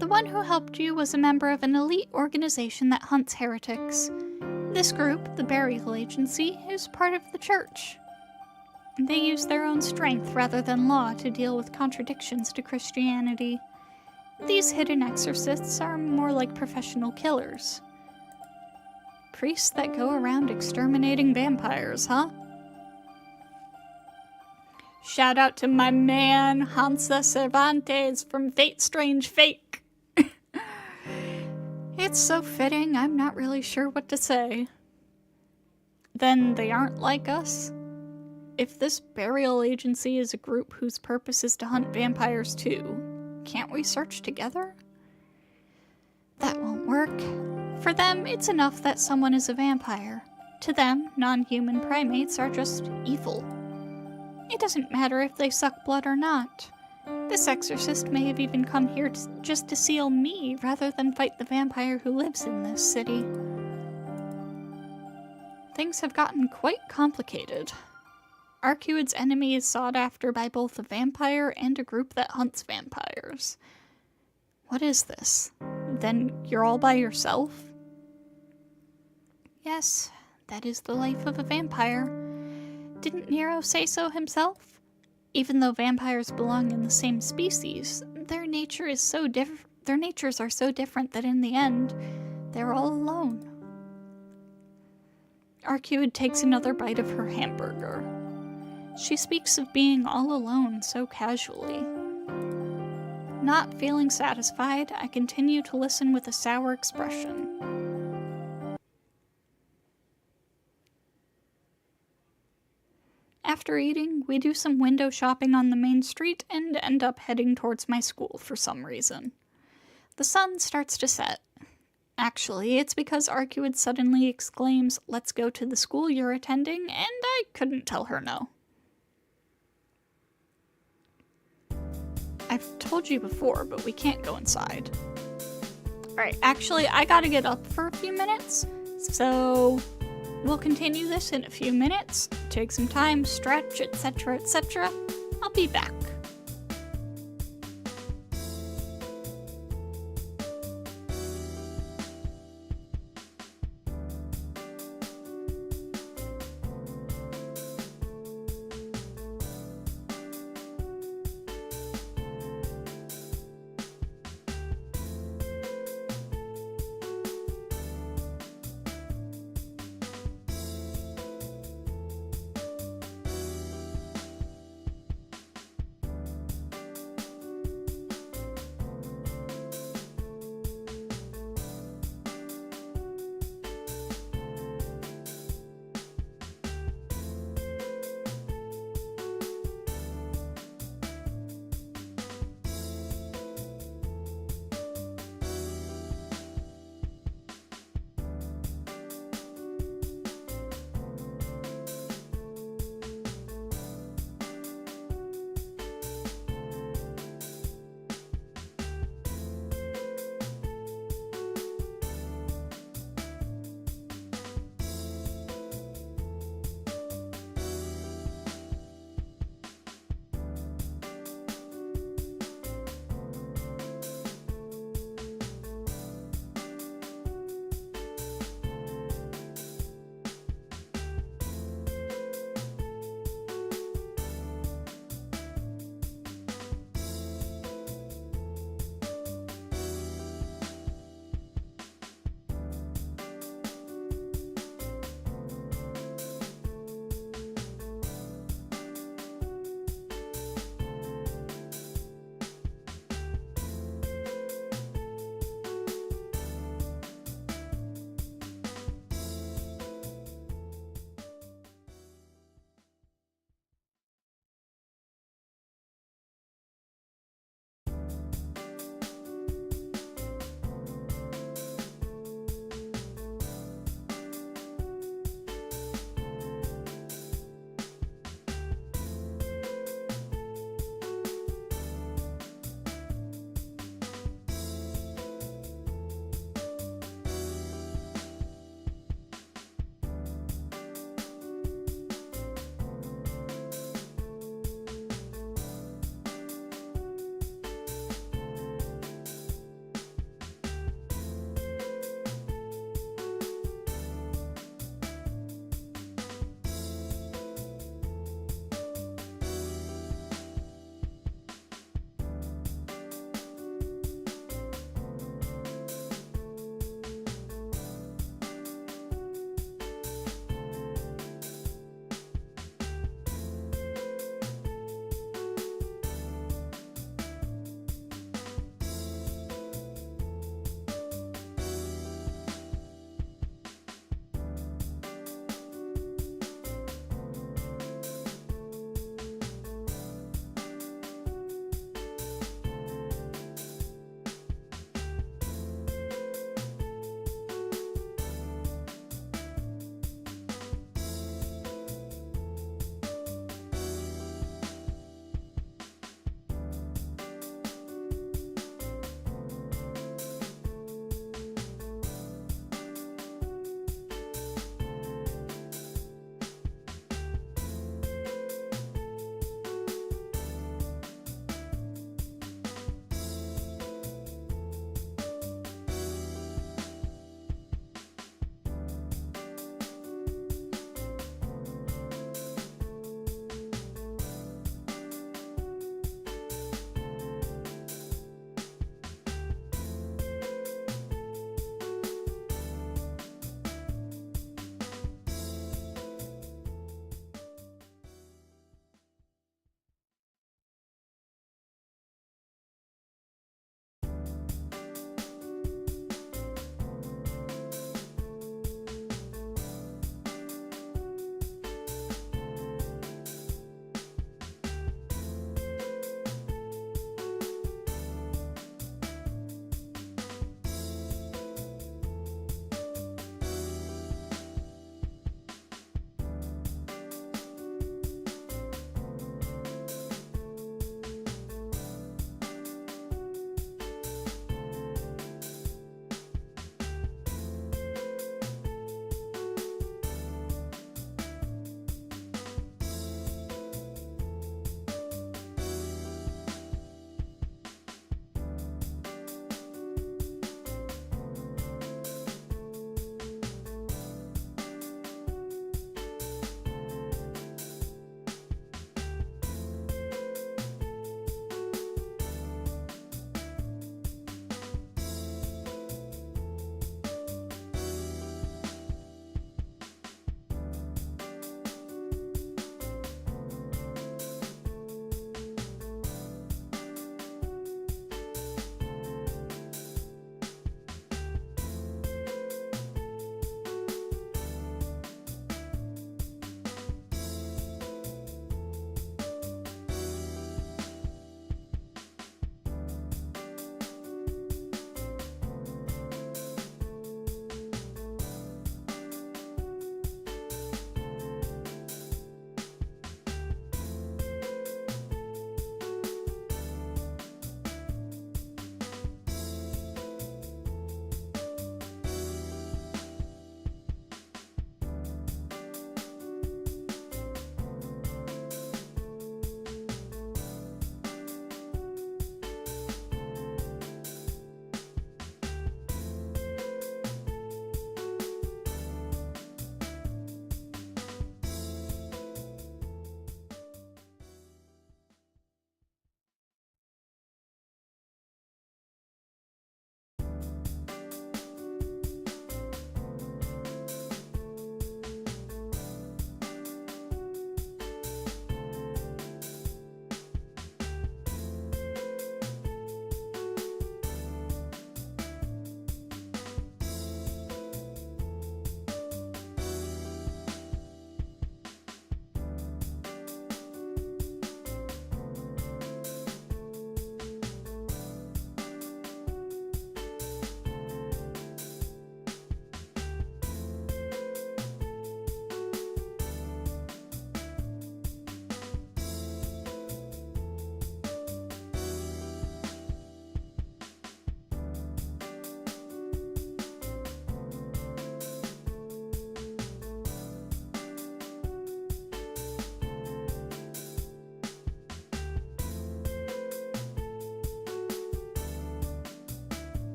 The one who helped you was a member of an elite organization that hunts heretics. This group, the Burial Agency, is part of the church. They use their own strength rather than law to deal with contradictions to Christianity. These hidden exorcists are more like professional killers. Priests that go around exterminating vampires, huh? Shout out to my man, Hansa Cervantes from Fate Strange Fake. It's so fitting, I'm not really sure what to say. Then they aren't like us? If this burial agency is a group whose purpose is to hunt vampires too, can't we search together? That won't work. For them, it's enough that someone is a vampire. To them, non-human primates are just evil. It doesn't matter if they suck blood or not. This exorcist may have even come here just to seal me rather than fight the vampire who lives in this city. Things have gotten quite complicated. Arcueid's enemy is sought after by both a vampire and a group that hunts vampires. What is this? Then you're all by yourself? Yes, that is the life of a vampire. Didn't Nero say so himself? Even though vampires belong in the same species, their natures are so different that in the end, they're all alone. Arcueid takes another bite of her hamburger. She speaks of being all alone so casually. Not feeling satisfied, I continue to listen with a sour expression. After eating, we do some window shopping on the main street and end up heading towards my school for some reason. The sun starts to set. Actually, it's because Arcueid suddenly exclaims, "Let's go to the school you're attending," and I couldn't tell her no. I've told you before, but we can't go inside. Alright, actually, I gotta get up for a few minutes, so we'll continue this in a few minutes. Take some time, stretch, etc., etc. I'll be back.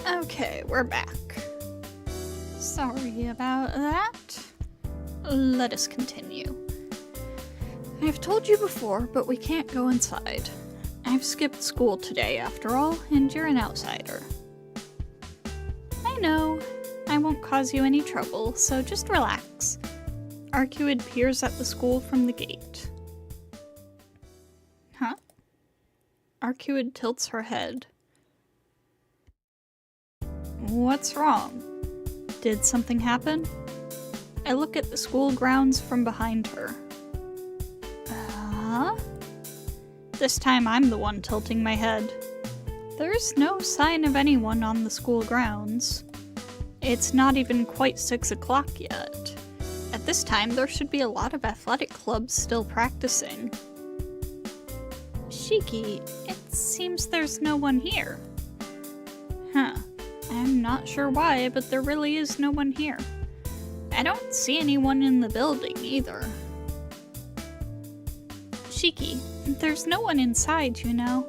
Okay, we're back. Sorry about that. Let us continue. I've told you before, but we can't go inside. I've skipped school today after all, and you're an outsider. I know. I won't cause you any trouble, so just relax. Arcueid peers at the school from the gate. Huh? Arcueid tilts her head. What's wrong? Did something happen? I look at the school grounds from behind her. This time I'm the one tilting my head. There's no sign of anyone on the school grounds. It's not even quite 6 o'clock yet. At this time, there should be a lot of athletic clubs still practicing. Shiki, it seems there's no one here. Huh. I'm not sure why, but there really is no one here. I don't see anyone in the building either. Shiki, there's no one inside, you know.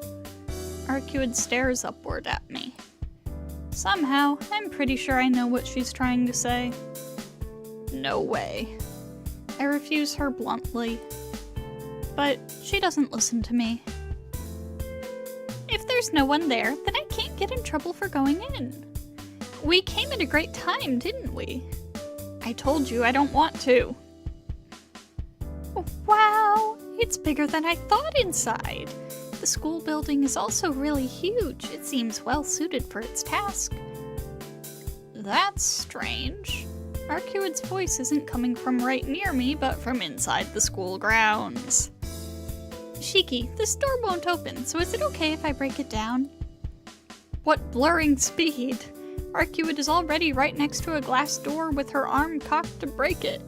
Arcueid stares upward at me. Somehow, I'm pretty sure I know what she's trying to say. No way. I refuse her bluntly. But she doesn't listen to me. If there's no one there, then I can't get in trouble for going in. We came at a great time, didn't we? I told you I don't want to. Wow, it's bigger than I thought inside. The school building is also really huge. It seems well suited for its task. That's strange. Arcueid's voice isn't coming from right near me, but from inside the school grounds. Shiki, this door won't open, so is it okay if I break it down? What blurring speed! Arcueid is already right next to a glass door with her arm cocked to break it.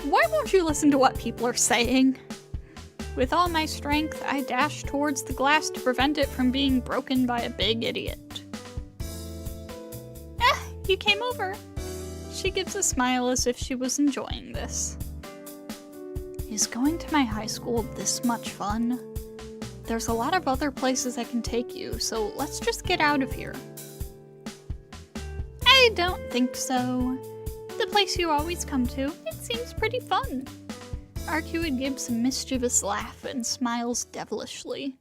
Why won't you listen to what people are saying? With all my strength, I dash towards the glass to prevent it from being broken by a big idiot. Ah, you came over. She gives a smile as if she was enjoying this. Is going to my high school this much fun? There's a lot of other places I can take you, so let's just get out of here. I don't think so. The place you always come to, it seems pretty fun. Arcueid gives a mischievous laugh and smiles devilishly.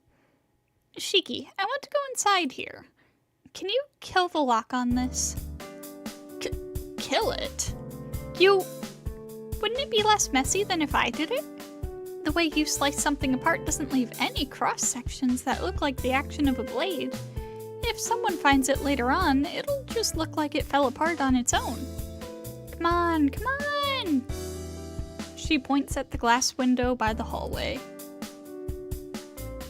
Shiki, I want to go inside here. Can you kill the lock on this? Kill it? Wouldn't it be less messy than if I did it? The way you slice something apart doesn't leave any cross-sections that look like the action of a blade. If someone finds it later on, it'll just look like it fell apart on its own. Come on, come on! She points at the glass window by the hallway.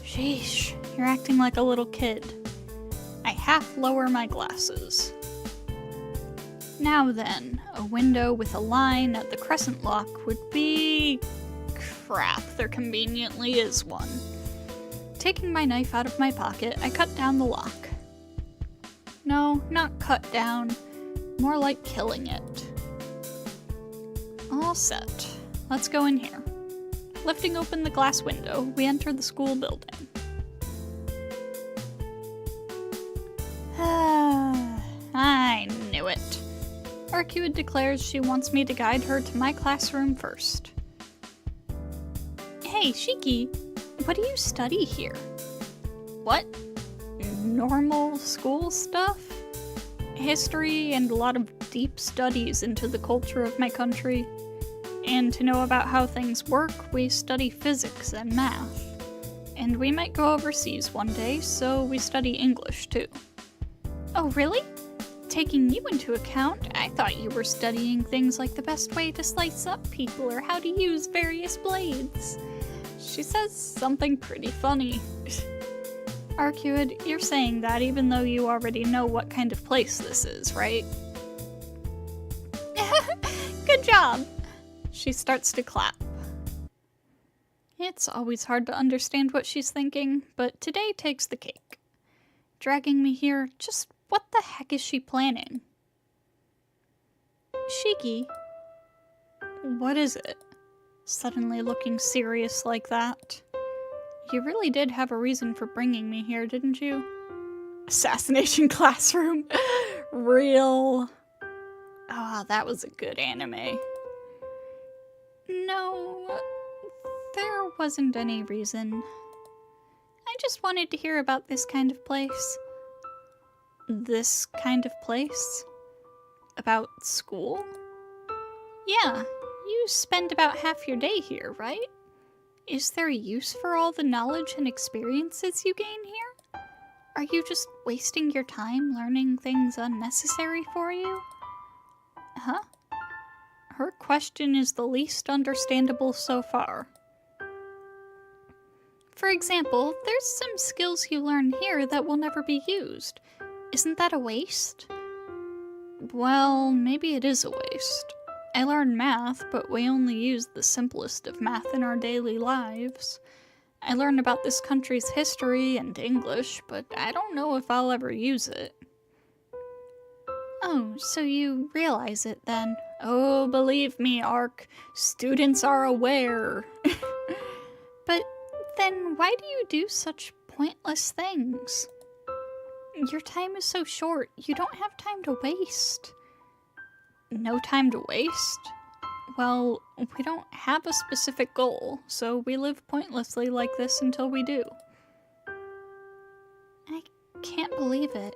Sheesh, you're acting like a little kid. I half lower my glasses. Now then, a window with a line at the crescent lock would be... Crap, there conveniently is one. Taking my knife out of my pocket, I cut down the lock. No, not cut down. More like killing it. All set. Let's go in here. Lifting open the glass window, we enter the school building. I knew it. Arcueid declares she wants me to guide her to my classroom first. Hey, Shiki, what do you study here? What? Normal school stuff? History and a lot of deep studies into the culture of my country. And to know about how things work, we study physics and math. And we might go overseas one day, so we study English too. Oh, really? Taking you into account, I thought you were studying things like the best way to slice up people or how to use various blades. She says something pretty funny. Arcueid, you're saying that even though you already know what kind of place this is, right? Good job! She starts to clap. It's always hard to understand what she's thinking, but today takes the cake. Dragging me here, just what the heck is she planning? Shiki? What is it? Suddenly looking serious like that. You really did have a reason for bringing me here, didn't you? Assassination Classroom. Real. Oh, that was a good anime. No, there wasn't any reason. I just wanted to hear about this kind of place. This kind of place? About school? Yeah, you spend about half your day here, right? Is there a use for all the knowledge and experiences you gain here? Are you just wasting your time learning things unnecessary for you? Huh? Her question is the least understandable so far. For example, there's some skills you learn here that will never be used. Isn't that a waste? Well, maybe it is a waste. I learned math, but we only use the simplest of math in our daily lives. I learned about this country's history and English, but I don't know if I'll ever use it. Oh, so you realize it then? Oh, believe me, Ark, students are aware. But then why do you do such pointless things? Your time is so short, you don't have time to waste. No time to waste? Well, we don't have a specific goal, so we live pointlessly like this until we do. I can't believe it.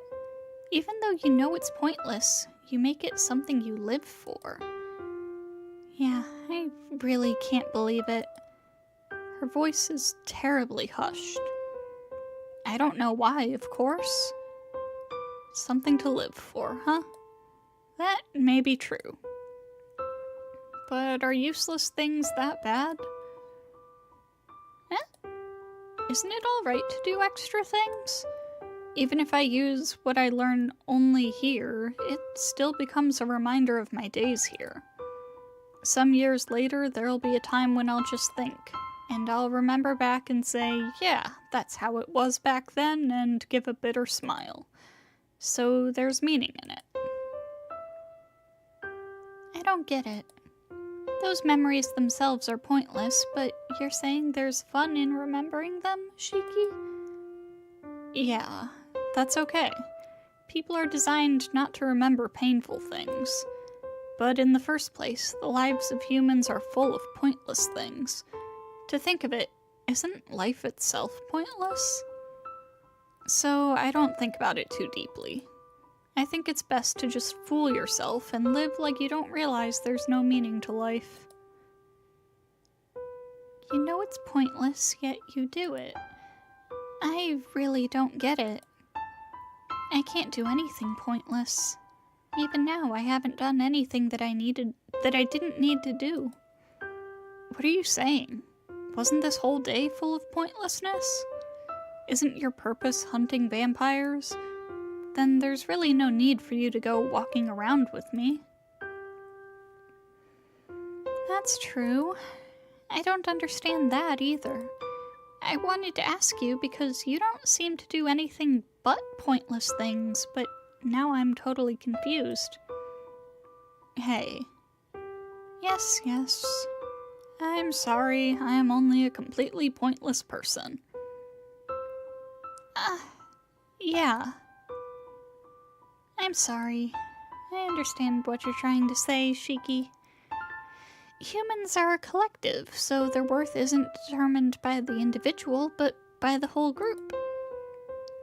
Even though you know it's pointless, you make it something you live for. Yeah, I really can't believe it. Her voice is terribly hushed. I don't know why, of course. Something to live for, huh? That may be true. But are useless things that bad? Eh? Isn't it alright to do extra things? Even if I use what I learn only here, it still becomes a reminder of my days here. Some years later, there'll be a time when I'll just think, and I'll remember back and say, yeah, that's how it was back then, and give a bitter smile. So there's meaning in it. I don't get it. Those memories themselves are pointless, but you're saying there's fun in remembering them, Shiki? Yeah, that's okay. People are designed not to remember painful things. But in the first place, the lives of humans are full of pointless things. To think of it, isn't life itself pointless? So I don't think about it too deeply. I think it's best to just fool yourself and live like you don't realize there's no meaning to life. You know it's pointless, yet you do it. I really don't get it. I can't do anything pointless. Even now, I haven't done anything that I didn't need to do. What are you saying? Wasn't this whole day full of pointlessness? Isn't your purpose hunting vampires? Then there's really no need for you to go walking around with me. That's true. I don't understand that either. I wanted to ask you because you don't seem to do anything but pointless things, but now I'm totally confused. Hey. Yes. I'm sorry, I am only a completely pointless person. Yeah. I'm sorry. I understand what you're trying to say, Shiki. Humans are a collective, so their worth isn't determined by the individual, but by the whole group.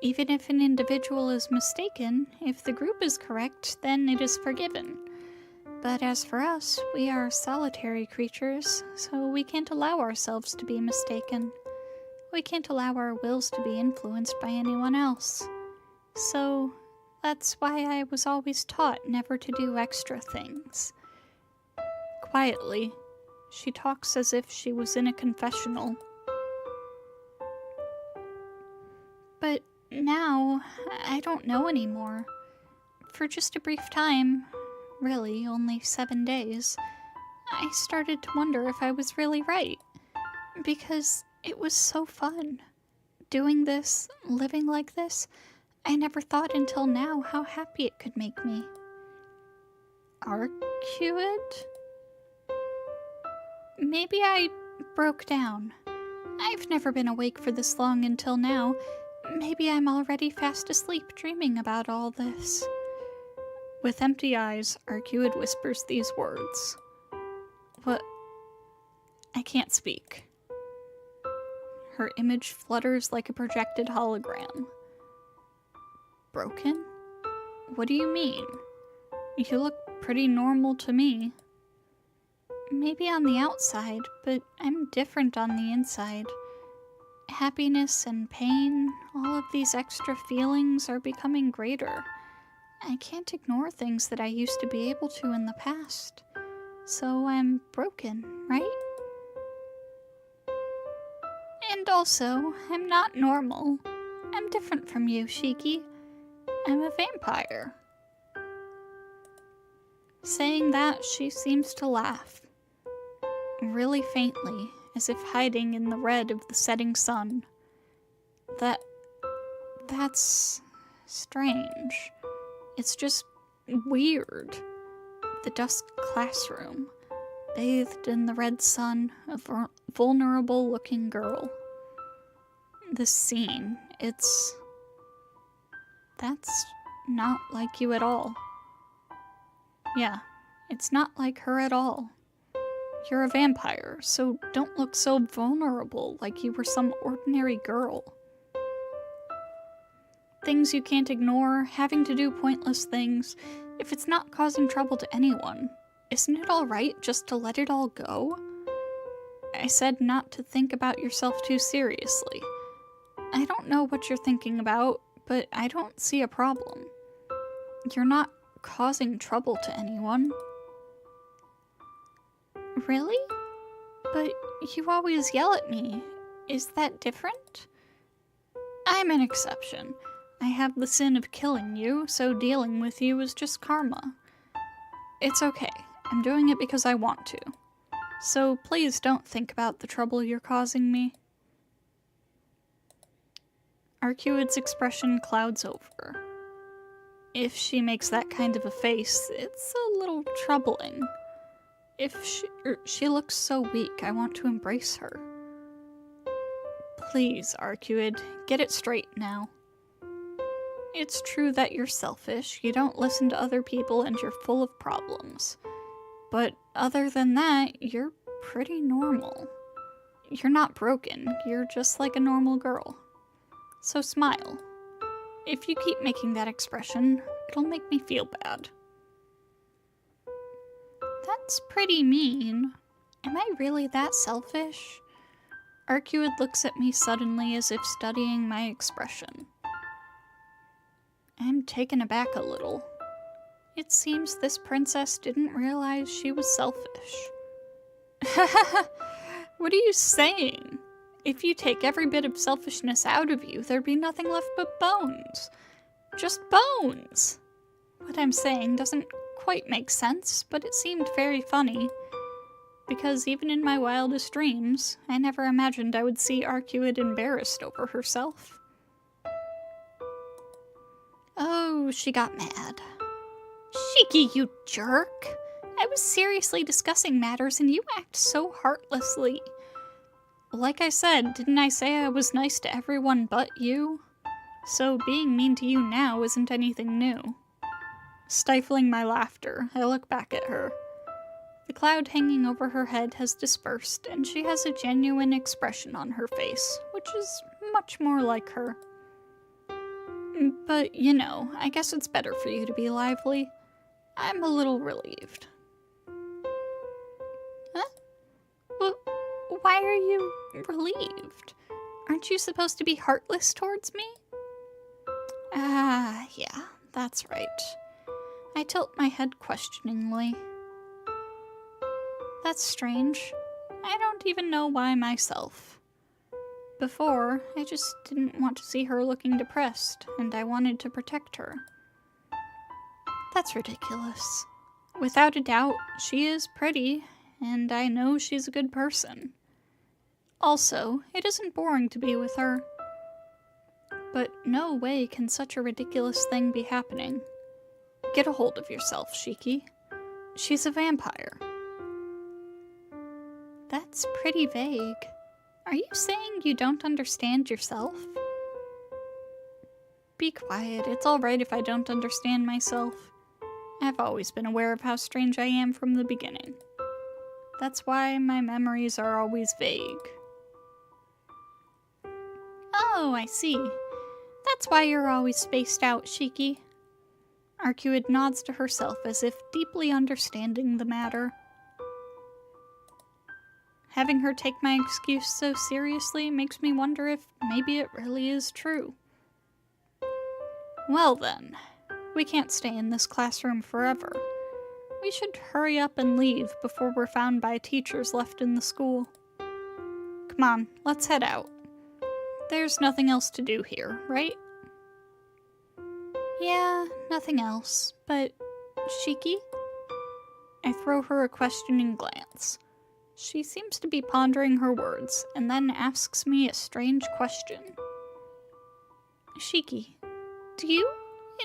Even if an individual is mistaken, if the group is correct, then it is forgiven. But as for us, we are solitary creatures, so we can't allow ourselves to be mistaken. We can't allow our wills to be influenced by anyone else. So that's why I was always taught never to do extra things. Quietly, she talks as if she was in a confessional. But now, I don't know anymore. For just a brief time, really only 7 days, I started to wonder if I was really right. Because it was so fun. Doing this, living like this, I never thought until now how happy it could make me. Arcueid? Maybe I broke down. I've never been awake for this long until now, Maybe I'm already fast asleep dreaming about all this. With empty eyes, Arcueid whispers these words. What? I can't speak. Her image flutters like a projected hologram. Broken? What do you mean? You look pretty normal to me. Maybe on the outside, but I'm different on the inside. Happiness and pain, all of these extra feelings are becoming greater. I can't ignore things that I used to be able to in the past. So I'm broken, right? And also, I'm not normal. I'm different from you, Shiki. I'm a vampire. Saying that, she seems to laugh. Really faintly, as if hiding in the red of the setting sun. That's strange. It's just weird. The dusk classroom, bathed in the red sun, a vulnerable-looking girl. This scene, that's not like you at all. Yeah, it's not like her at all. You're a vampire, so don't look so vulnerable like you were some ordinary girl. Things you can't ignore, having to do pointless things, if it's not causing trouble to anyone, isn't it alright just to let it all go? I said not to think about yourself too seriously. I don't know what you're thinking about, but I don't see a problem. You're not causing trouble to anyone. Really? But you always yell at me. Is that different? I'm an exception. I have the sin of killing you, so dealing with you is just karma. It's okay. I'm doing it because I want to. So please don't think about the trouble you're causing me. Arcueid's expression clouds over. If she makes that kind of a face, it's a little troubling. If she looks so weak, I want to embrace her. Please, Arcueid, get it straight now. It's true that you're selfish, you don't listen to other people, and you're full of problems. But other than that, you're pretty normal. You're not broken, you're just like a normal girl. So smile. If you keep making that expression, it'll make me feel bad. That's pretty mean. Am I really that selfish? Arcueid looks at me suddenly as if studying my expression. I'm taken aback a little. It seems this princess didn't realize she was selfish. What are you saying? If you take every bit of selfishness out of you, there'd be nothing left but bones. Just bones! What I'm saying doesn't quite make sense, but it seemed very funny. Because even in my wildest dreams, I never imagined I would see Arcueid embarrassed over herself. Oh, she got mad. Shiki, you jerk! I was seriously discussing matters and you act so heartlessly. Like I said, didn't I say I was nice to everyone but you? So being mean to you now isn't anything new. Stifling my laughter, I look back at her. The cloud hanging over her head has dispersed, and she has a genuine expression on her face, which is much more like her. But, you know, I guess it's better for you to be lively. I'm a little relieved. Huh? Well, why are you relieved? Aren't you supposed to be heartless towards me? Ah, yeah, that's right. I tilt my head questioningly. That's strange. I don't even know why myself. Before, I just didn't want to see her looking depressed, and I wanted to protect her. That's ridiculous. Without a doubt, she is pretty, and I know she's a good person. Also, it isn't boring to be with her. But no way can such a ridiculous thing be happening. Get a hold of yourself, Shiki. She's a vampire. That's pretty vague. Are you saying you don't understand yourself? be quiet. It's alright if I don't understand myself. I've always been aware of how strange I am from the beginning. That's why my memories are always vague. Oh, I see. That's why you're always spaced out, Shiki. Arcueid nods to herself as if deeply understanding the matter. Having her take my excuse so seriously makes me wonder if maybe it really is true. Well then, we can't stay in this classroom forever. We should hurry up and leave before we're found by teachers left in the school. Come on, let's head out. There's nothing else to do here, right? Yeah, nothing else, but Shiki? I throw her a questioning glance. She seems to be pondering her words, and then asks me a strange question. Shiki, do you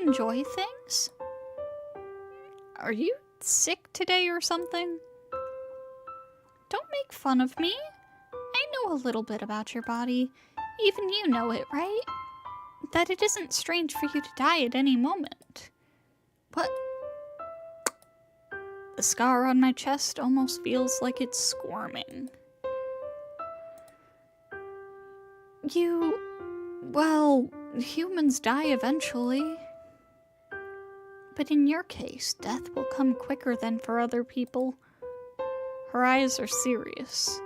enjoy things? Are you sick today or something? Don't make fun of me. I know a little bit about your body. Even you know it, right? That it isn't strange for you to die at any moment. What? The scar on my chest almost feels like it's squirming. Well, humans die eventually. But in your case, death will come quicker than for other people. Her eyes are serious.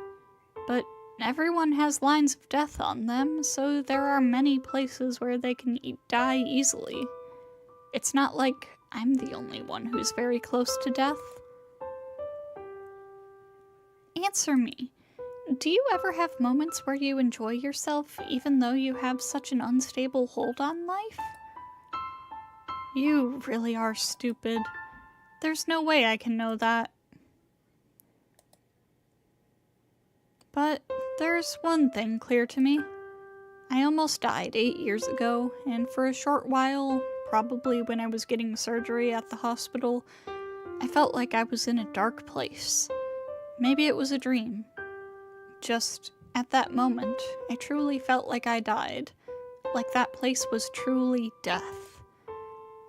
But everyone has lines of death on them, so there are many places where they can die easily. It's not like I'm the only one who's very close to death. Answer me. Do you ever have moments where you enjoy yourself even though you have such an unstable hold on life? You really are stupid. There's no way I can know that. But there's one thing clear to me. I almost died 8 years ago, and for a short while, probably when I was getting surgery at the hospital, I felt like I was in a dark place. Maybe it was a dream. Just, at that moment, I truly felt like I died. Like that place was truly death.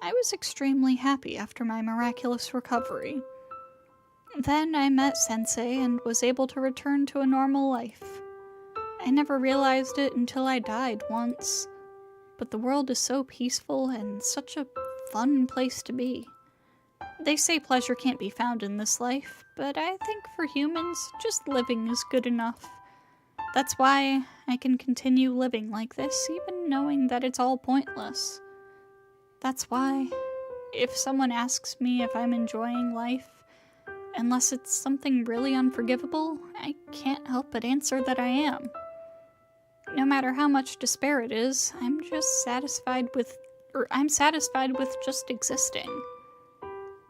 I was extremely happy after my miraculous recovery. Then I met Sensei and was able to return to a normal life. I never realized it until I died once. But the world is so peaceful and such a fun place to be. They say pleasure can't be found in this life, but I think for humans, just living is good enough. That's why I can continue living like this, even knowing that it's all pointless. That's why, if someone asks me if I'm enjoying life, unless it's something really unforgivable, I can't help but answer that I am. No matter how much despair it is, I'm satisfied with just existing.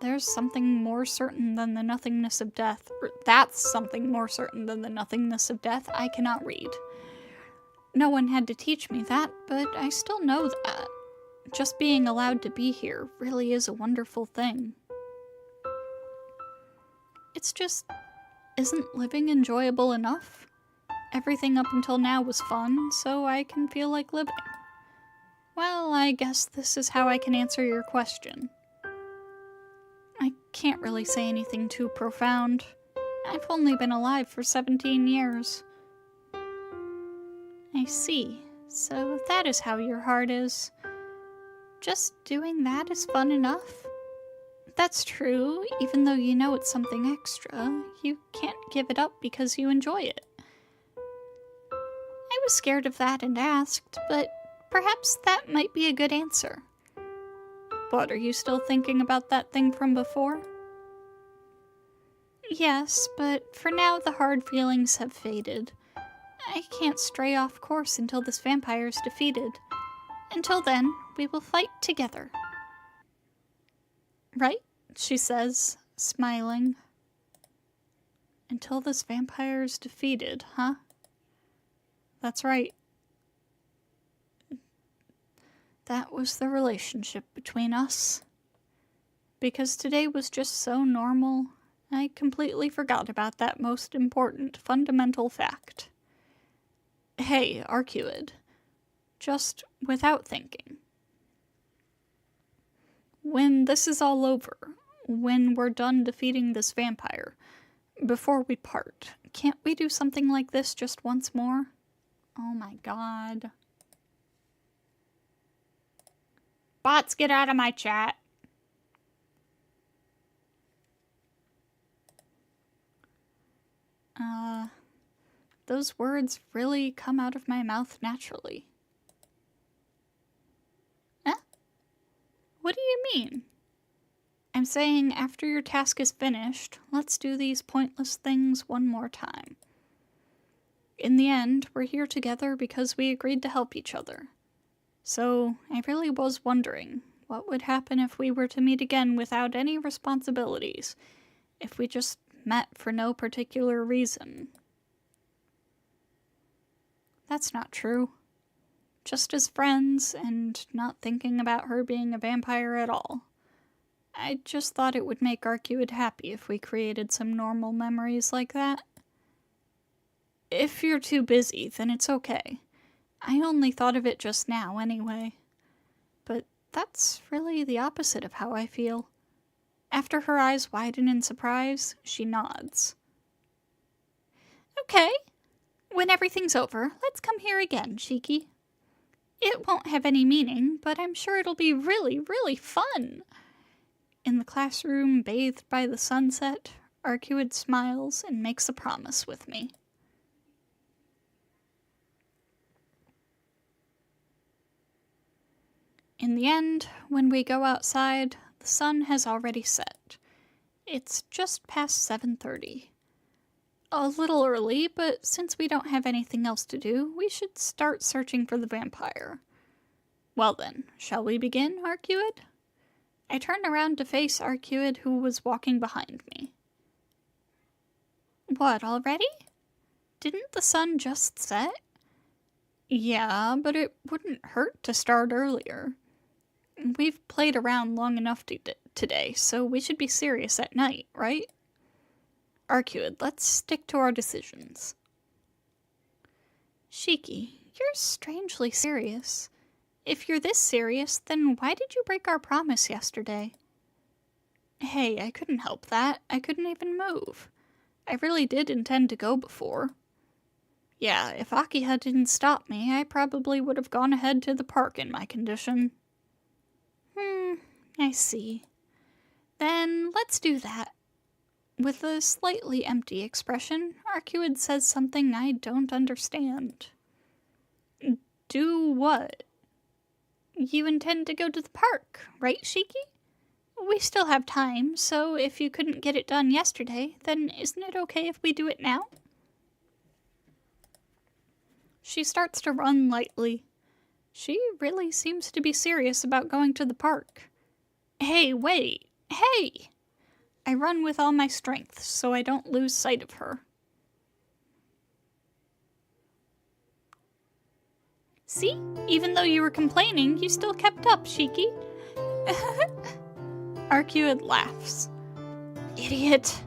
There's something more certain than the nothingness of death, or that's something more certain than the nothingness of death I cannot read. No one had to teach me that, but I still know that. Just being allowed to be here really is a wonderful thing. It's just, isn't living enjoyable enough? Everything up until now was fun, so I can feel like living. Well, I guess this is how I can answer your question. I can't really say anything too profound. I've only been alive for 17 years. I see. So that is how your heart is. Just doing that is fun enough? That's true, even though you know it's something extra. You can't give it up because you enjoy it. I was scared of that and asked, but perhaps that might be a good answer. What, are you still thinking about that thing from before? Yes, but for now the hard feelings have faded. I can't stray off course until this vampire is defeated. Until then, we will fight together. Right? She says, smiling. Until this vampire is defeated, huh? That's right. That was the relationship between us. Because today was just so normal, I completely forgot about that most important, fundamental fact. Hey, Arcueid. Just without thinking. When this is all over, when we're done defeating this vampire, before we part, can't we do something like this just once more? Oh my god. Bots, get out of my chat. Those words really come out of my mouth naturally. Huh? What do you mean? I'm saying after your task is finished, let's do these pointless things one more time. In the end, we're here together because we agreed to help each other. So, I really was wondering, what would happen if we were to meet again without any responsibilities? If we just met for no particular reason? That's not true. Just as friends, and not thinking about her being a vampire at all. I just thought it would make Arcueid happy if we created some normal memories like that. If you're too busy, then it's okay. I only thought of it just now, anyway. But that's really the opposite of how I feel. After her eyes widen in surprise, she nods. Okay. When everything's over, let's come here again, Tsuki. It won't have any meaning, but I'm sure it'll be really, really fun. In the classroom, bathed by the sunset, Arcueid smiles and makes a promise with me. In the end, when we go outside, the sun has already set. It's just past 7:30. A little early, but since we don't have anything else to do, we should start searching for the vampire. Well then, shall we begin, Arcueid? I turned around to face Arcueid, who was walking behind me. What, already? Didn't the sun just set? Yeah, but it wouldn't hurt to start earlier. We've played around long enough today, so we should be serious at night, right? Arcueid, let's stick to our decisions. Shiki, you're strangely serious. If you're this serious, then why did you break our promise yesterday? Hey, I couldn't help that. I couldn't even move. I really did intend to go before. Yeah, if Akiha didn't stop me, I probably would have gone ahead to the park in my condition. I see. Then let's do that. With a slightly empty expression, Arcueid says something I don't understand. Do what? You intend to go to the park, right, Shiki? We still have time, so if you couldn't get it done yesterday, then isn't it okay if we do it now? She starts to run lightly. She really seems to be serious about going to the park. Hey, wait! Hey! I run with all my strength, so I don't lose sight of her. See? Even though you were complaining, you still kept up, Shiki. Arcueid laughs. Idiot.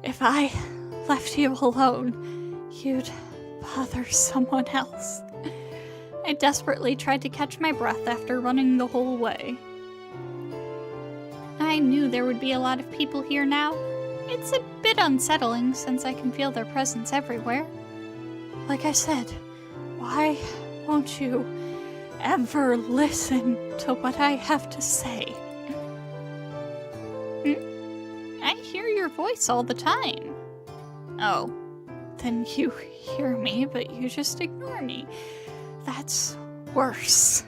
If I left you alone, you'd bother someone else. I desperately tried to catch my breath after running the whole way. I knew there would be a lot of people here now. It's a bit unsettling since I can feel their presence everywhere. Like I said, why won't you ever listen to what I have to say? I hear your voice all the time. Oh, then you hear me, but you just ignore me. That's worse.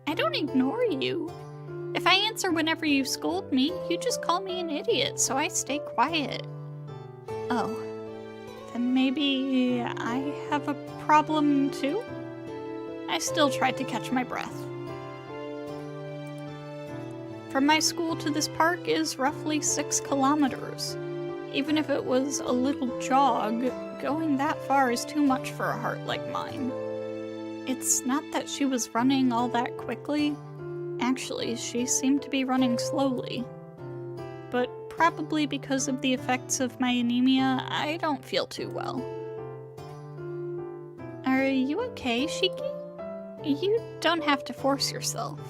I don't ignore you. If I answer whenever you scold me, you just call me an idiot, so I stay quiet. Oh, then maybe I have a problem too? I still tried to catch my breath. From my school to this park is roughly 6 kilometers. Even if it was a little jog, going that far is too much for a heart like mine. It's not that she was running all that quickly. Actually, she seemed to be running slowly. But probably because of the effects of my anemia, I don't feel too well. Are you okay, Shiki? You don't have to force yourself.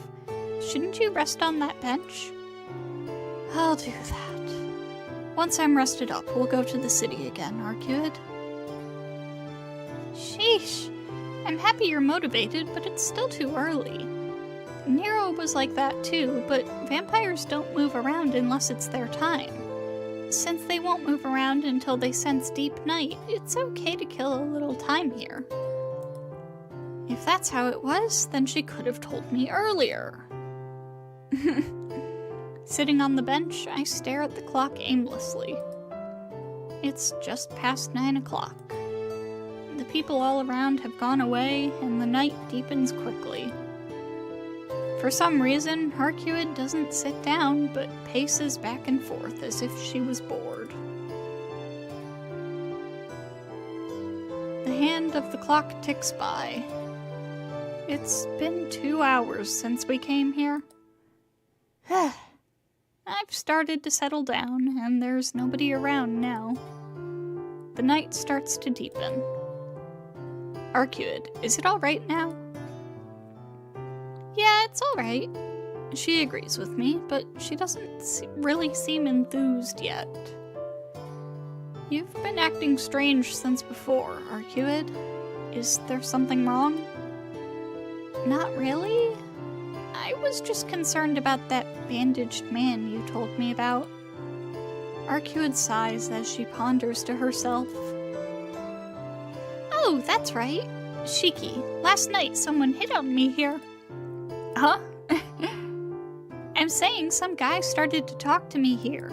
shouldn't you rest on that bench? I'll do that. Once I'm rested up, we'll go to the city again, Arcueid. Sheesh. I'm happy you're motivated, but it's still too early. Nero was like that too, but vampires don't move around unless it's their time. Since they won't move around until they sense deep night, it's okay to kill a little time here. If that's how it was, then she could have told me earlier. Sitting on the bench, I stare at the clock aimlessly. It's just past 9 o'clock. The people all around have gone away, and the night deepens quickly. For some reason, Arcueid doesn't sit down, but paces back and forth as if she was bored. The hand of the clock ticks by. It's been 2 hours since we came here. I've started to settle down, and there's nobody around now. The night starts to deepen. Arcueid, is it alright now? Yeah, it's alright. She agrees with me, but she doesn't really seem enthused yet. You've been acting strange since before, Arcueid. Is there something wrong? Not really. I was just concerned about that bandaged man you told me about. Arcueid sighs as she ponders to herself. Oh, that's right. Shiki, last night someone hit on me here. Huh? I'm saying some guy started to talk to me here.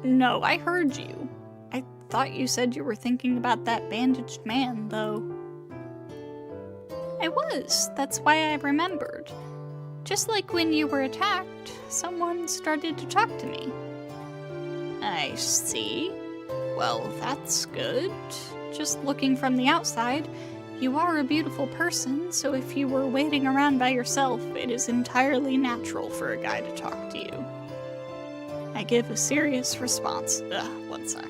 No, I heard you. I thought you said you were thinking about that bandaged man, though. I was. That's why I remembered. Just like when you were attacked, someone started to talk to me. I see. Well, that's good. Just looking from the outside, you are a beautiful person, so if you were waiting around by yourself, it is entirely natural for a guy to talk to you. I give a serious response. One sec.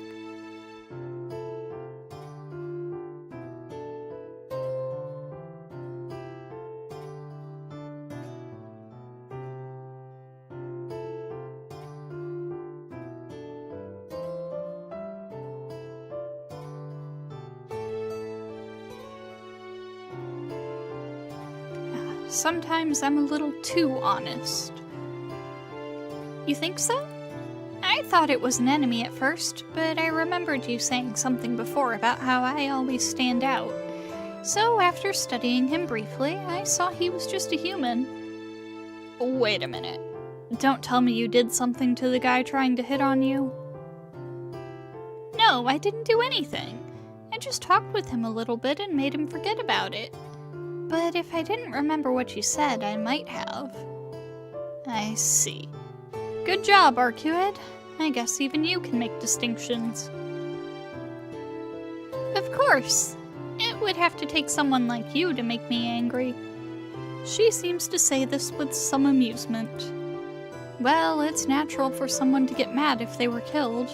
Sometimes I'm a little too honest. You think so? I thought it was an enemy at first, but I remembered you saying something before about how I always stand out. So after studying him briefly, I saw he was just a human. Wait a minute. Don't tell me you did something to the guy trying to hit on you? No, I didn't do anything. I just talked with him a little bit and made him forget about it. But if I didn't remember what you said, I might have. I see. Good job, Arcueid. I guess even you can make distinctions. Of course. It would have to take someone like you to make me angry. She seems to say this with some amusement. Well, it's natural for someone to get mad if they were killed.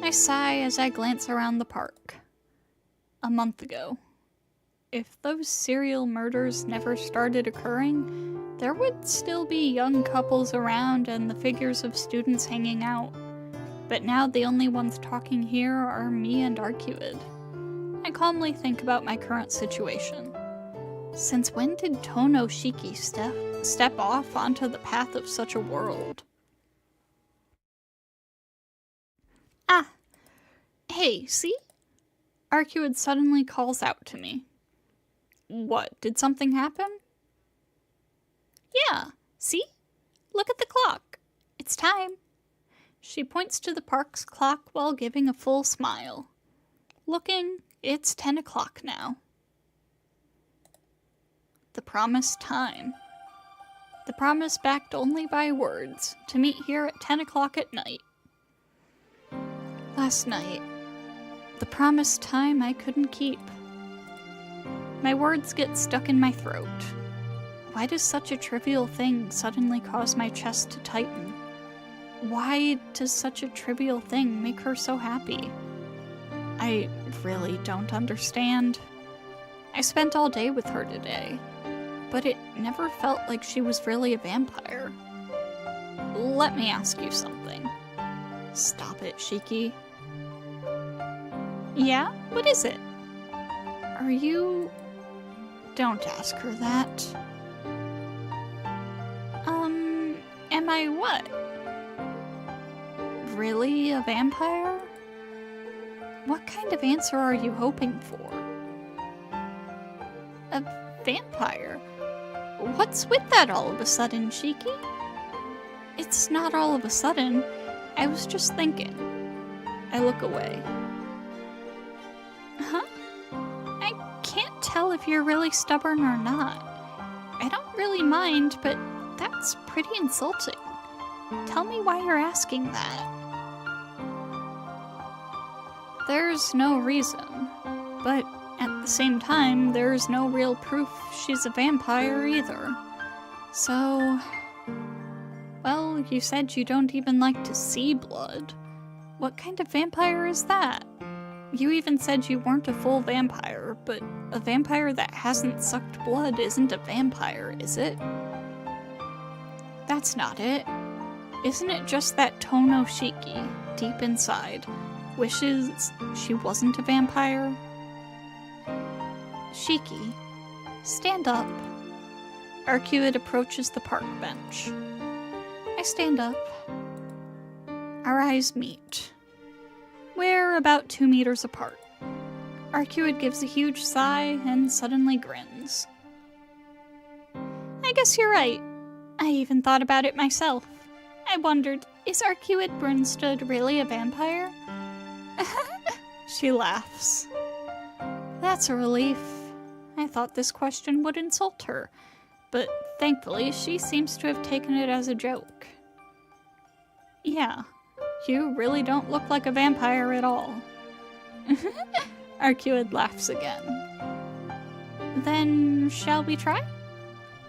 I sigh as I glance around the park. A month ago. If those serial murders never started occurring, there would still be young couples around and the figures of students hanging out. But now the only ones talking here are me and Arcueid. I calmly think about my current situation. Since when did Tono Shiki step off onto the path of such a world? Ah! Hey, see? Arcueid suddenly calls out to me. What, did something happen? Yeah, see? Look at the clock. It's time. She points to the park's clock while giving a full smile. Looking, it's 10 o'clock now. The promised time. The promise backed only by words, to meet here at 10 o'clock at night. Last night, the promised time I couldn't keep. My words get stuck in my throat. Why does such a trivial thing suddenly cause my chest to tighten? Why does such a trivial thing make her so happy? I really don't understand. I spent all day with her today. but it never felt like she was really a vampire. Let me ask you something. Stop it, Shiki. Yeah? What is it? Are you... Don't ask her that. Am I what? Really a vampire? What kind of answer are you hoping for? A vampire? What's with that all of a sudden, Shiki? It's not all of a sudden. I was just thinking. I look away. Huh? I can't tell if you're really stubborn or not. I don't really mind, but that's pretty insulting. Tell me why you're asking that. There's no reason, but at the same time, there's no real proof she's a vampire either. So... Well, you said you don't even like to see blood. What kind of vampire is that? You even said you weren't a full vampire, but a vampire that hasn't sucked blood isn't a vampire, is it? That's not it. Isn't it just that Tono Shiki, deep inside, wishes she wasn't a vampire? Shiki, stand up. Arcueid approaches the park bench. I stand up. Our eyes meet. We're about 2 meters apart. Arcueid gives a huge sigh and suddenly grins. I guess you're right. I even thought about it myself. I wondered, is Arcueid Brunstad really a vampire? She laughs. That's a relief. I thought this question would insult her, but thankfully she seems to have taken it as a joke. Yeah, you really don't look like a vampire at all. Arcueid laughs again. Then, shall we try?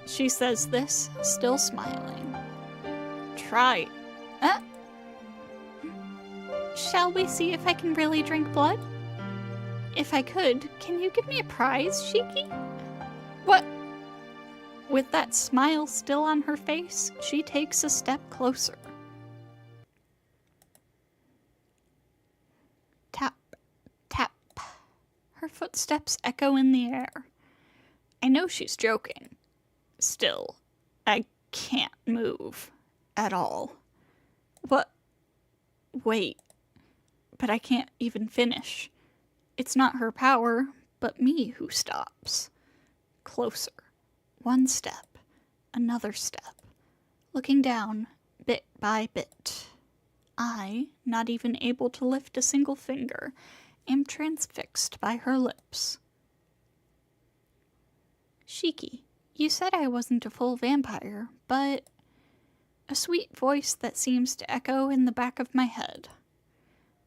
She says this, still smiling. Try. Shall we see if I can really drink blood? If I could, can you give me a prize, Shiki? What? With that smile still on her face, she takes a step closer. Tap, tap. Her footsteps echo in the air. I know she's joking. Still, I can't move at all. What? Wait. But I can't even finish. It's not her power, but me who stops. Closer. One step. Another step. Looking down, bit by bit. I, not even able to lift a single finger, am transfixed by her lips. Shiki, you said I wasn't a full vampire, but... A sweet voice that seems to echo in the back of my head.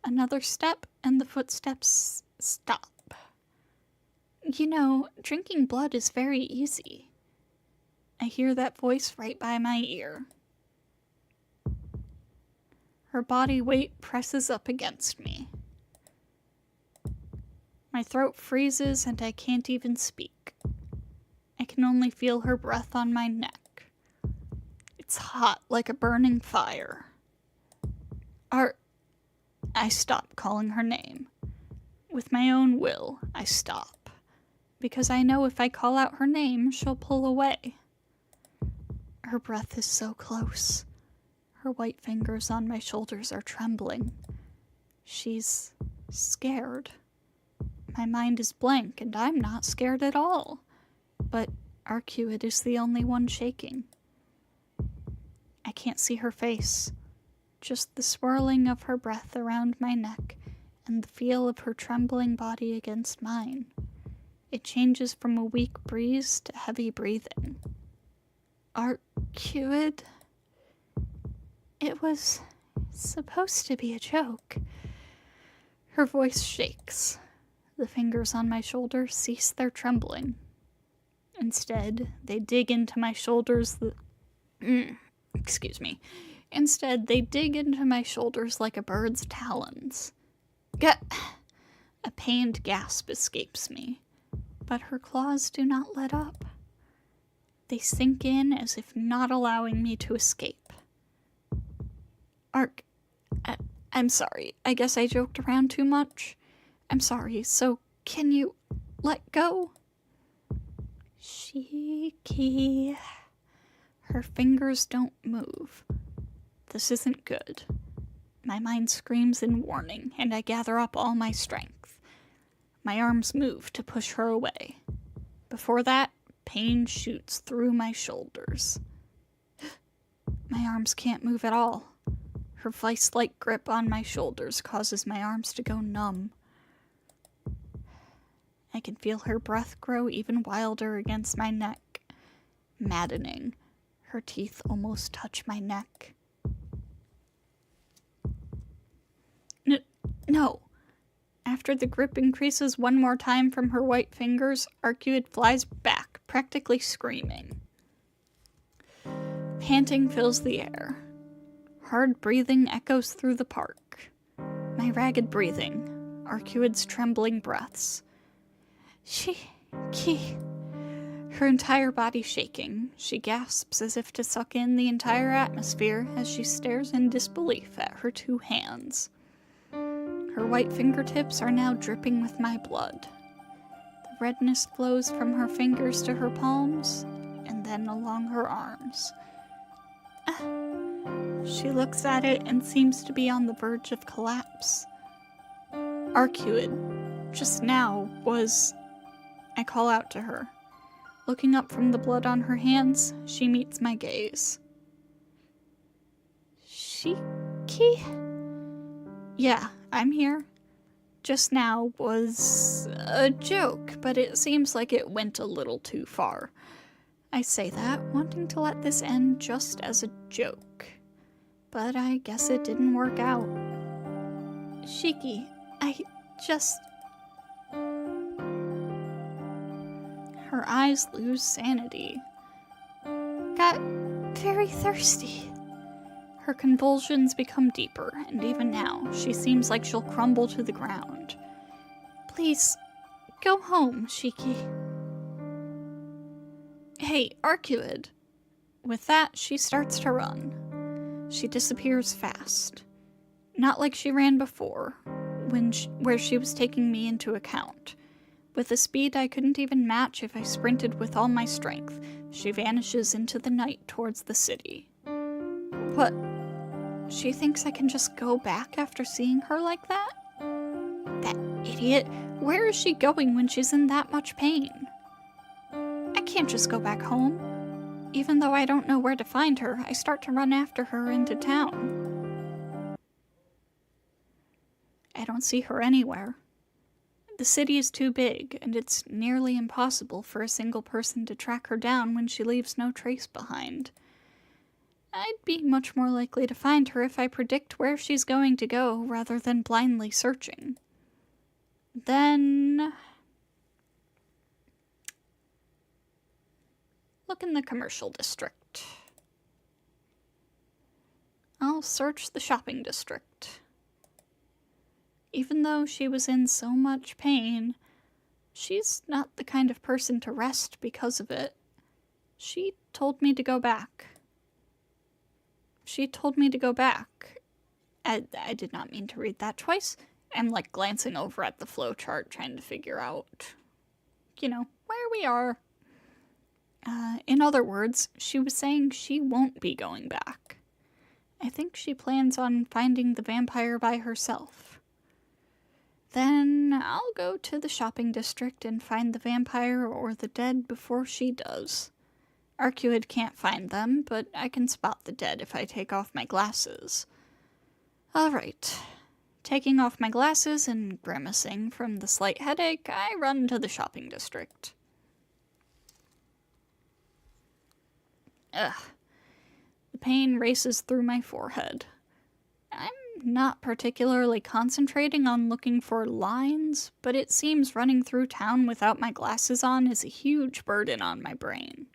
Another step, and the footsteps stop. You know, drinking blood is very easy. I hear that voice right by my ear. Her body weight presses up against me. My throat freezes and I can't even speak. I can only feel her breath on my neck. It's hot like a burning fire. I stop calling her name. With my own will, I stop. Because I know if I call out her name, she'll pull away. Her breath is so close. Her white fingers on my shoulders are trembling. She's scared. My mind is blank, and I'm not scared at all. But Arcueid is the only one shaking. I can't see her face. Just the swirling of her breath around my neck and the feel of her trembling body against mine. It changes from a weak breeze to heavy breathing. Arcueid? It was supposed to be a joke. Her voice shakes. The fingers on my shoulders cease their trembling. Instead, they dig into my shoulders Instead, they dig into my shoulders like a bird's talons. A pained gasp escapes me, but her claws do not let up. They sink in as if not allowing me to escape. Ark, I'm sorry. I guess I joked around too much. I'm sorry, so can you let go? Shiki. Her fingers don't move. This isn't good. My mind screams in warning, and I gather up all my strength. My arms move to push her away. Before that, pain shoots through my shoulders. My arms can't move at all. Her vice-like grip on my shoulders causes my arms to go numb. I can feel her breath grow even wilder against my neck. Maddening. Her teeth almost touch my neck. No. After the grip increases one more time from her white fingers, Arcueid flies back, practically screaming. Panting fills the air. Hard breathing echoes through the park. My ragged breathing, Arcueid's trembling breaths. Shiki. Her entire body shaking, she gasps as if to suck in the entire atmosphere as she stares in disbelief at her two hands. Her white fingertips are now dripping with my blood. The redness flows from her fingers to her palms, and then along her arms. She looks at it and seems to be on the verge of collapse. Arcueid, just now, was... I call out to her. Looking up from the blood on her hands, she meets my gaze. Shiki? Yeah, I'm here. Just now was a joke, but it seems like it went a little too far. I say that, wanting to let this end just as a joke. But I guess it didn't work out. Shiki, Her eyes lose sanity. Got very thirsty. Her convulsions become deeper, and even now, she seems like she'll crumble to the ground. Please, go home, Shiki. Hey, Arcueid. With that, she starts to run. She disappears fast. Not like she ran before, where she was taking me into account. With a speed I couldn't even match if I sprinted with all my strength, she vanishes into the night towards the city. What? She thinks I can just go back after seeing her like that? That idiot! Where is she going when she's in that much pain? I can't just go back home. Even though I don't know where to find her, I start to run after her into town. I don't see her anywhere. The city is too big, and it's nearly impossible for a single person to track her down when she leaves no trace behind. I'd be much more likely to find her if I predict where she's going to go rather than blindly searching. Then... look in the commercial district. I'll search the shopping district. Even though she was in so much pain, she's not the kind of person to rest because of it. She told me to go back. She told me to go back. I did not mean to read that twice. I'm like glancing over at the flowchart trying to figure out, where we are. In other words, she was saying she won't be going back. I think she plans on finding the vampire by herself. Then I'll go to the shopping district and find the vampire or the dead before she does. Arcueid can't find them, but I can spot the dead if I take off my glasses. Alright. Taking off my glasses and grimacing from the slight headache, I run to the shopping district. Ugh. The pain races through my forehead. I'm not particularly concentrating on looking for lines, but it seems running through town without my glasses on is a huge burden on my brain.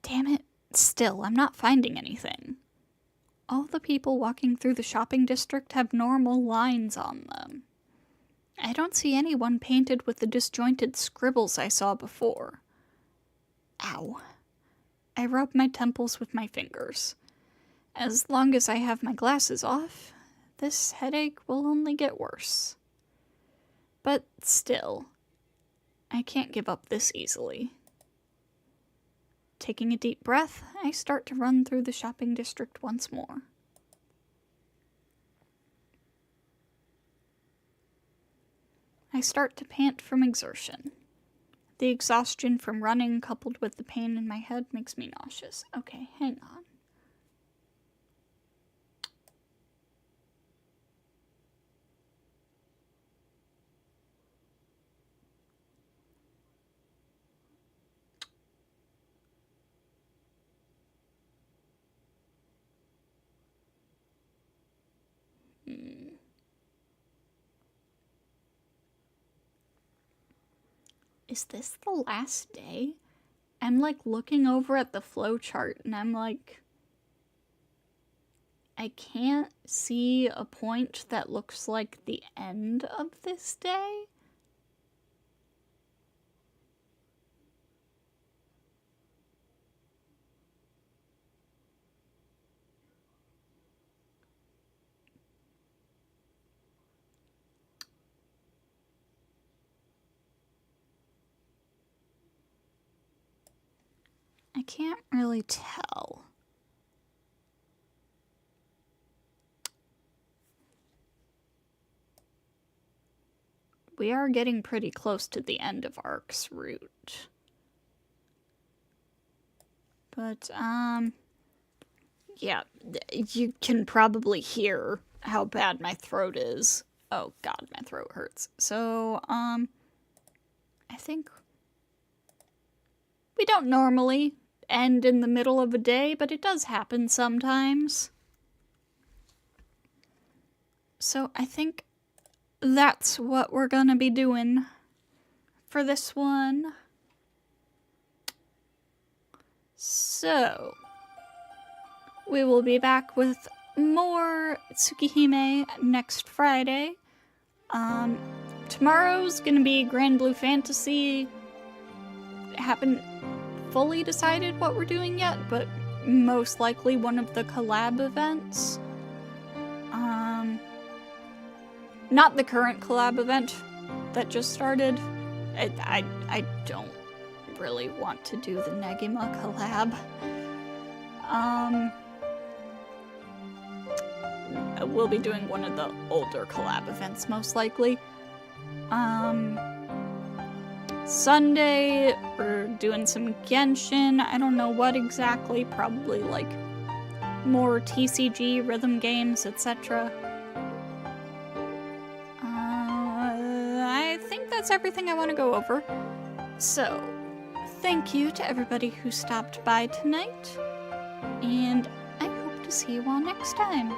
Damn it, still, I'm not finding anything. All the people walking through the shopping district have normal lines on them. I don't see anyone painted with the disjointed scribbles I saw before. Ow. I rub my temples with my fingers. As long as I have my glasses off, this headache will only get worse. But still, I can't give up this easily. Taking a deep breath, I start to run through the shopping district once more. I start to pant from exertion. The exhaustion from running coupled with the pain in my head makes me nauseous. Okay, hang on. Is this the last day? I'm like looking over at the flow chart and I'm like, I can't see a point that looks like the end of this day. I can't really tell. We are getting pretty close to the end of Arcueid Route. But, yeah, you can probably hear how bad my throat is. Oh god, my throat hurts. So, I think we don't normally end in the middle of a day, but it does happen sometimes. So I think that's what we're gonna be doing for this one. So, we will be back with more Tsukihime next Friday. Tomorrow's gonna be Grand Blue Fantasy. Haven't fully decided what we're doing yet, but most likely one of the collab events. Not the current collab event that just started. I don't really want to do the Negima collab. We'll be doing one of the older collab events, most likely. Sunday, we're doing some Genshin. I don't know what exactly. Probably, like, more TCG, rhythm games, etc. I think that's everything I want to go over. So, thank you to everybody who stopped by tonight, and I hope to see you all next time.